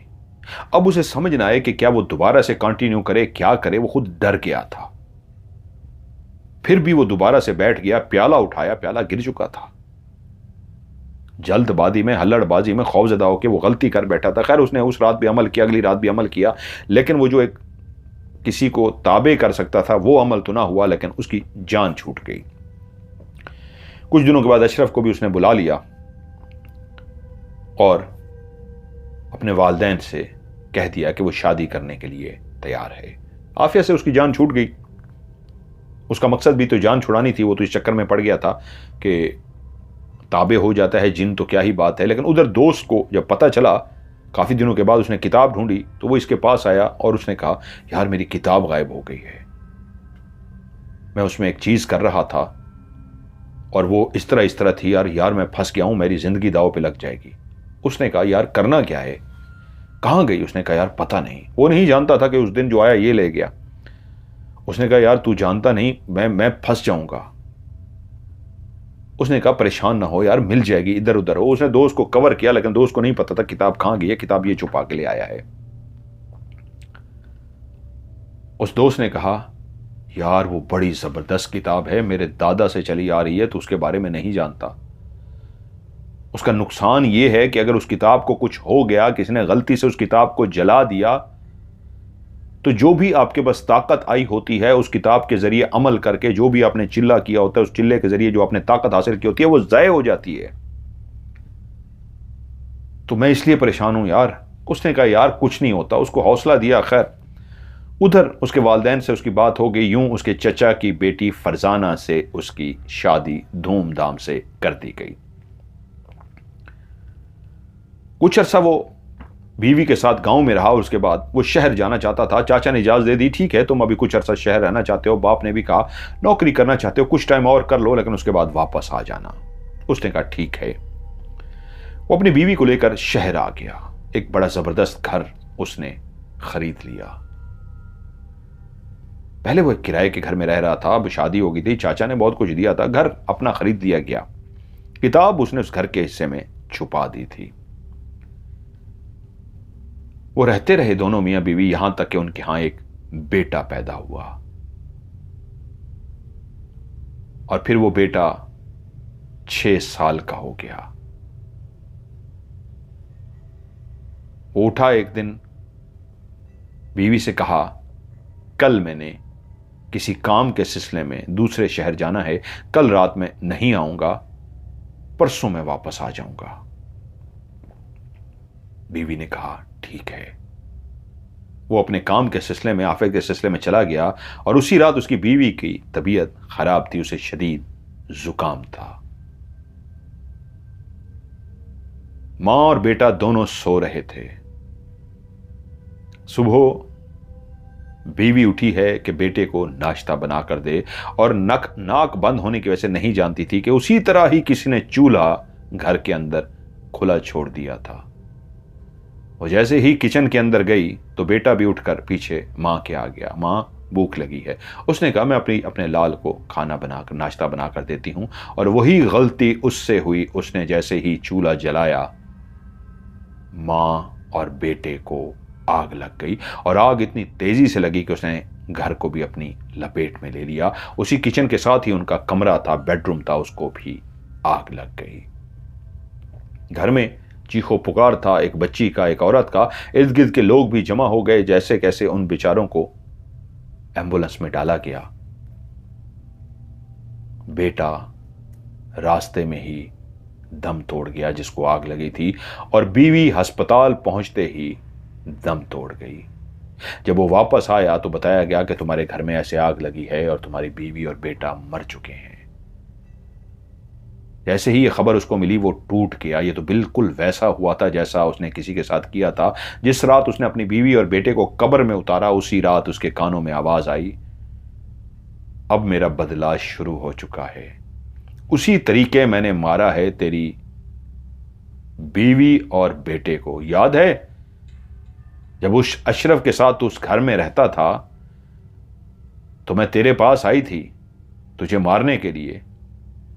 अब उसे समझ ना आए कि क्या वो दोबारा से कंटिन्यू करे, क्या करे। वो खुद डर गया था। फिर भी वो दोबारा से बैठ गया, प्याला उठाया, प्याला गिर चुका था। जल्दबाजी में, हल्लड़बाजी में खौफजदा होकर वो गलती कर बैठा था। खैर उसने उस रात भी अमल किया, अगली रात भी अमल किया, लेकिन वो जो एक किसी को ताबे कर सकता था वो अमल तो ना हुआ, लेकिन उसकी जान छूट गई। कुछ दिनों के बाद अशरफ को भी उसने बुला लिया और अपने वालिदैन से कह दिया कि वो शादी करने के लिए तैयार है। आफिया से उसकी जान छूट गई। उसका मकसद भी तो जान छुड़ानी थी। वो तो इस चक्कर में पड़ गया था कि ताबे हो जाता है जिन तो क्या ही बात है। लेकिन उधर दोस्त को जब पता चला, काफ़ी दिनों के बाद उसने किताब ढूंढी तो वो इसके पास आया और उसने कहा यार मेरी किताब गायब हो गई है, मैं उसमें एक चीज़ कर रहा था और वो इस तरह थी यार मैं फंस गया हूँ, मेरी ज़िंदगी दाव पे लग जाएगी। उसने कहा यार करना क्या है, कहाँ गई? उसने कहा यार पता नहीं। वो नहीं जानता था कि उस दिन जो आया ये ले गया। उसने कहा यार तू जानता नहीं, मैं फंस जाऊंगा। उसने कहा परेशान ना हो यार, मिल जाएगी, इधर उधर हो। उसने दोस्त को कवर किया, लेकिन दोस्त को नहीं पता था किताब कहां गई है, किताब ये छुपा के ले आया है। उस दोस्त ने कहा यार वो बड़ी जबरदस्त किताब है, मेरे दादा से चली आ रही है, तो उसके बारे में नहीं जानता। उसका नुकसान यह है कि अगर उस किताब को कुछ हो गया, किसी ने गलती से उस किताब को जला दिया, तो जो भी आपके पास ताकत आई होती है उस किताब के जरिए अमल करके, जो भी आपने चिल्ला किया होता है उस चिल्ले के जरिए जो आपने ताकत हासिल की होती है, वो ज़ाय हो जाती है। तो मैं इसलिए परेशान हूं यार। उसने कहा यार कुछ नहीं होता, उसको हौसला दिया। खैर, उधर उसके वालिदैन से उसकी बात हो गई। यूं उसके चचा की बेटी फरजाना से उसकी शादी धूमधाम से कर दी गई। कुछ अरसा वो बीवी के साथ गांव में रहा और उसके बाद वो शहर जाना चाहता था। चाचा ने इजाजत दे दी, ठीक है तुम अभी कुछ अरसा शहर रहना चाहते हो। बाप ने भी कहा नौकरी करना चाहते हो, कुछ टाइम और कर लो, लेकिन उसके बाद वापस आ जाना। उसने कहा ठीक है। वो अपनी बीवी को लेकर शहर आ गया। एक बड़ा जबरदस्त घर उसने खरीद लिया। पहले वो एक किराए के घर में रह रहा था, अब शादी हो गई थी, चाचा ने बहुत कुछ दिया था, घर अपना खरीद लिया गया। किताब उसने उस घर के हिस्से में छुपा दी थी। वो रहते रहे दोनों मियां बीवी, यहां तक कि उनके यहां एक बेटा पैदा हुआ। और फिर वो बेटा 6 साल का हो गया। वो उठा एक दिन, बीवी से कहा कल मैंने किसी काम के सिलसिले में दूसरे शहर जाना है, कल रात में नहीं आऊंगा, परसों मैं वापस आ जाऊंगा। बीवी ने कहा ठीक है। वो अपने काम के सिलसिले में, आफिस के सिलसिले में चला गया और उसी रात उसकी बीवी की तबीयत खराब थी, उसे शदीद जुकाम था। मां और बेटा दोनों सो रहे थे। सुबह बीवी उठी है कि बेटे को नाश्ता बनाकर दे, और नाक बंद होने की वजह से नहीं जानती थी कि उसी तरह ही किसी ने चूल्हा घर के अंदर खुला छोड़ दिया था। वो जैसे ही किचन के अंदर गई तो बेटा भी उठकर पीछे मां के आ गया। मां भूख लगी है। उसने कहा मैं अपने लाल को खाना बनाकर, नाश्ता बनाकर देती हूं। और वही गलती उससे हुई। उसने जैसे ही चूल्हा जलाया, मां और बेटे को आग लग गई, और आग इतनी तेजी से लगी कि उसने घर को भी अपनी लपेट में ले लिया। उसी किचन के साथ ही उनका कमरा था, बेडरूम था, उसको भी आग लग गई। घर में चीखो पुकार था, एक बच्ची का, एक औरत का। इर्द गिर्द के लोग भी जमा हो गए। जैसे कैसे उन बेचारों को एम्बुलेंस में डाला गया। बेटा रास्ते में ही दम तोड़ गया जिसको आग लगी थी, और बीवी अस्पताल पहुंचते ही दम तोड़ गई। जब वो वापस आया तो बताया गया कि तुम्हारे घर में ऐसे आग लगी है और तुम्हारी बीवी और बेटा मर चुके हैं। जैसे ही ये खबर उसको मिली वो टूट गया। ये तो बिल्कुल वैसा हुआ था जैसा उसने किसी के साथ किया था। जिस रात उसने अपनी बीवी और बेटे को कब्र में उतारा, उसी रात उसके कानों में आवाज आई, अब मेरा बदला शुरू हो चुका है। उसी तरीके मैंने मारा है तेरी बीवी और बेटे को। याद है जब उस अशरफ के साथ उस घर में रहता था तो मैं तेरे पास आई थी तुझे मारने के लिए,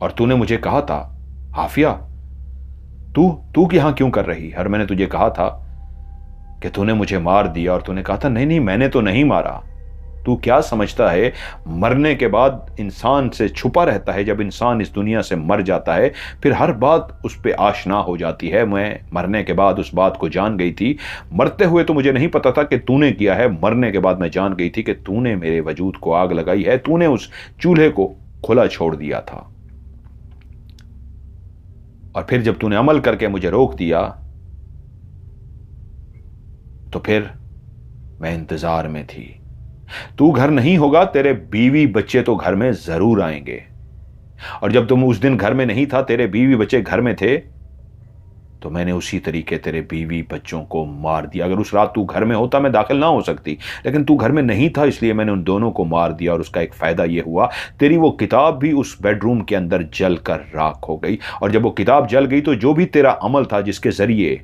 और तूने मुझे कहा था हाफिया तू यहां क्यों कर रही है। और मैंने तुझे कहा था कि तूने मुझे मार दिया, और तूने कहा था नहीं मैंने तो नहीं मारा। तू क्या समझता है, मरने के बाद इंसान से छुपा रहता है। जब इंसान इस दुनिया से मर जाता है फिर हर बात उस पर आशना हो जाती है। मैं मरने के बाद उस बात को जान गई थी। मरते हुए तो मुझे नहीं पता था कि तूने किया है, मरने के बाद मैं जान गई थी कि तूने मेरे वजूद को आग लगाई है, तूने उस चूल्हे को खुला छोड़ दिया था। और फिर जब तूने अमल करके मुझे रोक दिया तो फिर मैं इंतजार में थी। तू घर नहीं होगा, तेरे बीवी बच्चे तो घर में जरूर आएंगे। और जब तुम उस दिन घर में नहीं था, तेरे बीवी बच्चे घर में थे, तो मैंने उसी तरीके तेरे बीवी बच्चों को मार दिया। अगर उस रात तू घर में होता मैं दाखिल ना हो सकती, लेकिन तू घर में नहीं था इसलिए मैंने उन दोनों को मार दिया। और उसका एक फायदा यह हुआ, तेरी वो किताब भी उस बेडरूम के अंदर जलकर राख हो गई। और जब वो किताब जल गई तो जो भी तेरा अमल था जिसके जरिए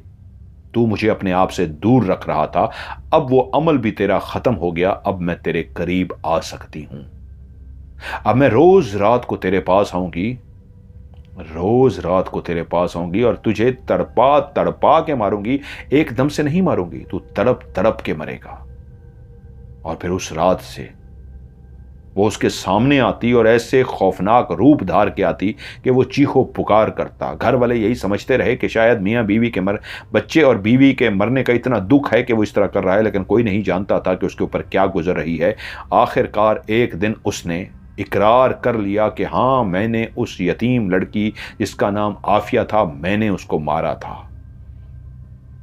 तू मुझे अपने आप से दूर रख रहा था, अब वो अमल भी तेरा खत्म हो गया। अब मैं तेरे करीब आ सकती हूं। अब मैं रोज रात को तेरे पास आऊंगी, रोज रात को तेरे पास आऊंगी और तुझे तड़पा तड़पा के मारूंगी। एकदम से नहीं मारूंगी, तू तड़प तड़प के मरेगा। और फिर उस रात से वो उसके सामने आती और ऐसे खौफनाक रूप धार के आती कि वो चीखो पुकार करता। घर वाले यही समझते रहे कि शायद मियाँ बीवी के बच्चे और बीवी के मरने का इतना दुख है कि वो इस तरह कर रहा है, लेकिन कोई नहीं जानता था कि उसके ऊपर क्या गुजर रही है। आखिरकार एक दिन उसने इकरार कर लिया कि हाँ, मैंने उस यतीम लड़की जिसका नाम आफिया था, मैंने उसको मारा था।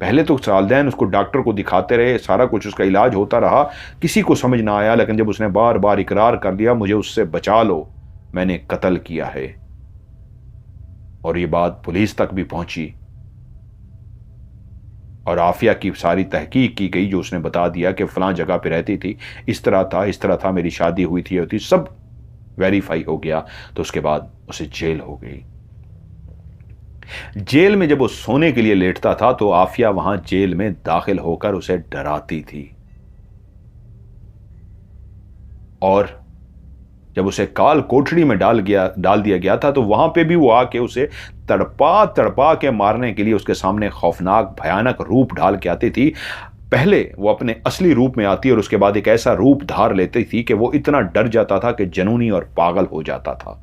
पहले तो सालदैन उसको डॉक्टर को दिखाते रहे, सारा कुछ उसका इलाज होता रहा, किसी को समझ ना आया। लेकिन जब उसने बार बार इकरार कर लिया, मुझे उससे बचा लो, मैंने कत्ल किया है, और ये बात पुलिस तक भी पहुंची और आफिया की सारी तहकीक की गई, जो उसने बता दिया कि फलां जगह पे रहती थी, इस तरह था, मेरी शादी हुई थी, सब वेरीफाई हो गया। तो उसके बाद उसे जेल हो गई। जेल में जब वो सोने के लिए लेटता था तो आफिया वहां जेल में दाखिल होकर उसे डराती थी, और जब उसे काल कोठरी में डाल दिया गया था तो वहां पे भी वो आके उसे तड़पा तड़पा के मारने के लिए उसके सामने खौफनाक भयानक रूप ढाल के आती थी। पहले वो अपने असली रूप में आती और उसके बाद एक ऐसा रूप धार लेती थी कि वो इतना डर जाता था कि जनूनी और पागल हो जाता था।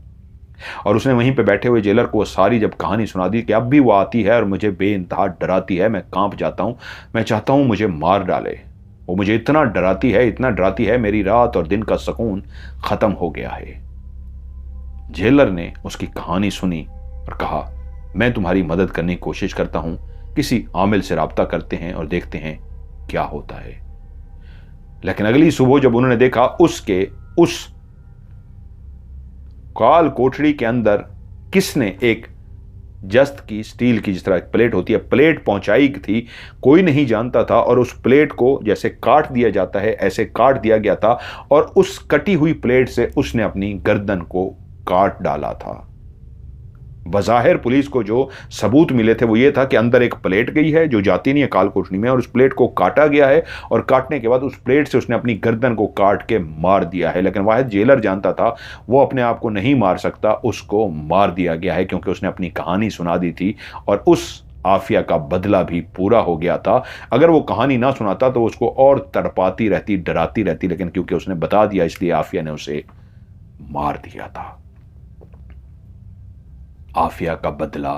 और उसने वहीं पे बैठे हुए जेलर को वो सारी जब कहानी सुना दी कि अब भी वो आती है और मुझे बेइंतहा डराती है, मैं कांप जाता हूं, मैं चाहता हूं मुझे मार डाले, वो मुझे इतना डराती है, मेरी रात और दिन का सुकून खत्म हो गया है। जेलर ने उसकी कहानी सुनी और कहा, मैं तुम्हारी मदद करने की कोशिश करता हूं, किसी आमिल से राब्ता करते हैं और देखते हैं क्या होता है। लेकिन अगली सुबह जब उन्होंने देखा उसके उस काल कोठरी के अंदर किसने एक जस्त की, स्टील की जिस तरह एक प्लेट होती है, प्लेट पहुंचाई थी, कोई नहीं जानता था, और उस प्लेट को जैसे काट दिया जाता है ऐसे काट दिया गया था, और उस कटी हुई प्लेट से उसने अपनी गर्दन को काट डाला था। बज़ाहिर पुलिस को जो सबूत मिले थे वो ये था कि अंदर एक प्लेट गई है जो जाती नहीं है काल कोठरी में, और उस प्लेट को काटा गया है, और काटने के बाद उस प्लेट से उसने अपनी गर्दन को काट के मार दिया है। लेकिन वाहिद जेलर जानता था वो अपने आप को नहीं मार सकता, उसको मार दिया गया है, क्योंकि उसने अपनी कहानी सुना दी थी और उस आफिया का बदला भी पूरा हो गया था। अगर वो कहानी ना सुनाता तो उसको और तड़पाती रहती, डराती रहती, लेकिन क्योंकि उसने बता दिया इसलिए आफिया ने उसे मार दिया था। आफिया का बदला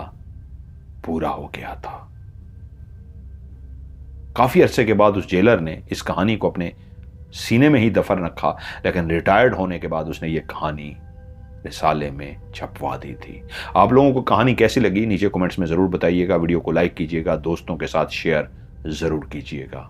पूरा हो गया था। काफी अरसे के बाद उस जेलर ने इस कहानी को अपने सीने में ही दफन रखा, लेकिन रिटायर्ड होने के बाद उसने ये कहानी रिसाले में छपवा दी थी। आप लोगों को कहानी कैसी लगी नीचे कमेंट्स में जरूर बताइएगा। वीडियो को लाइक कीजिएगा, दोस्तों के साथ शेयर जरूर कीजिएगा।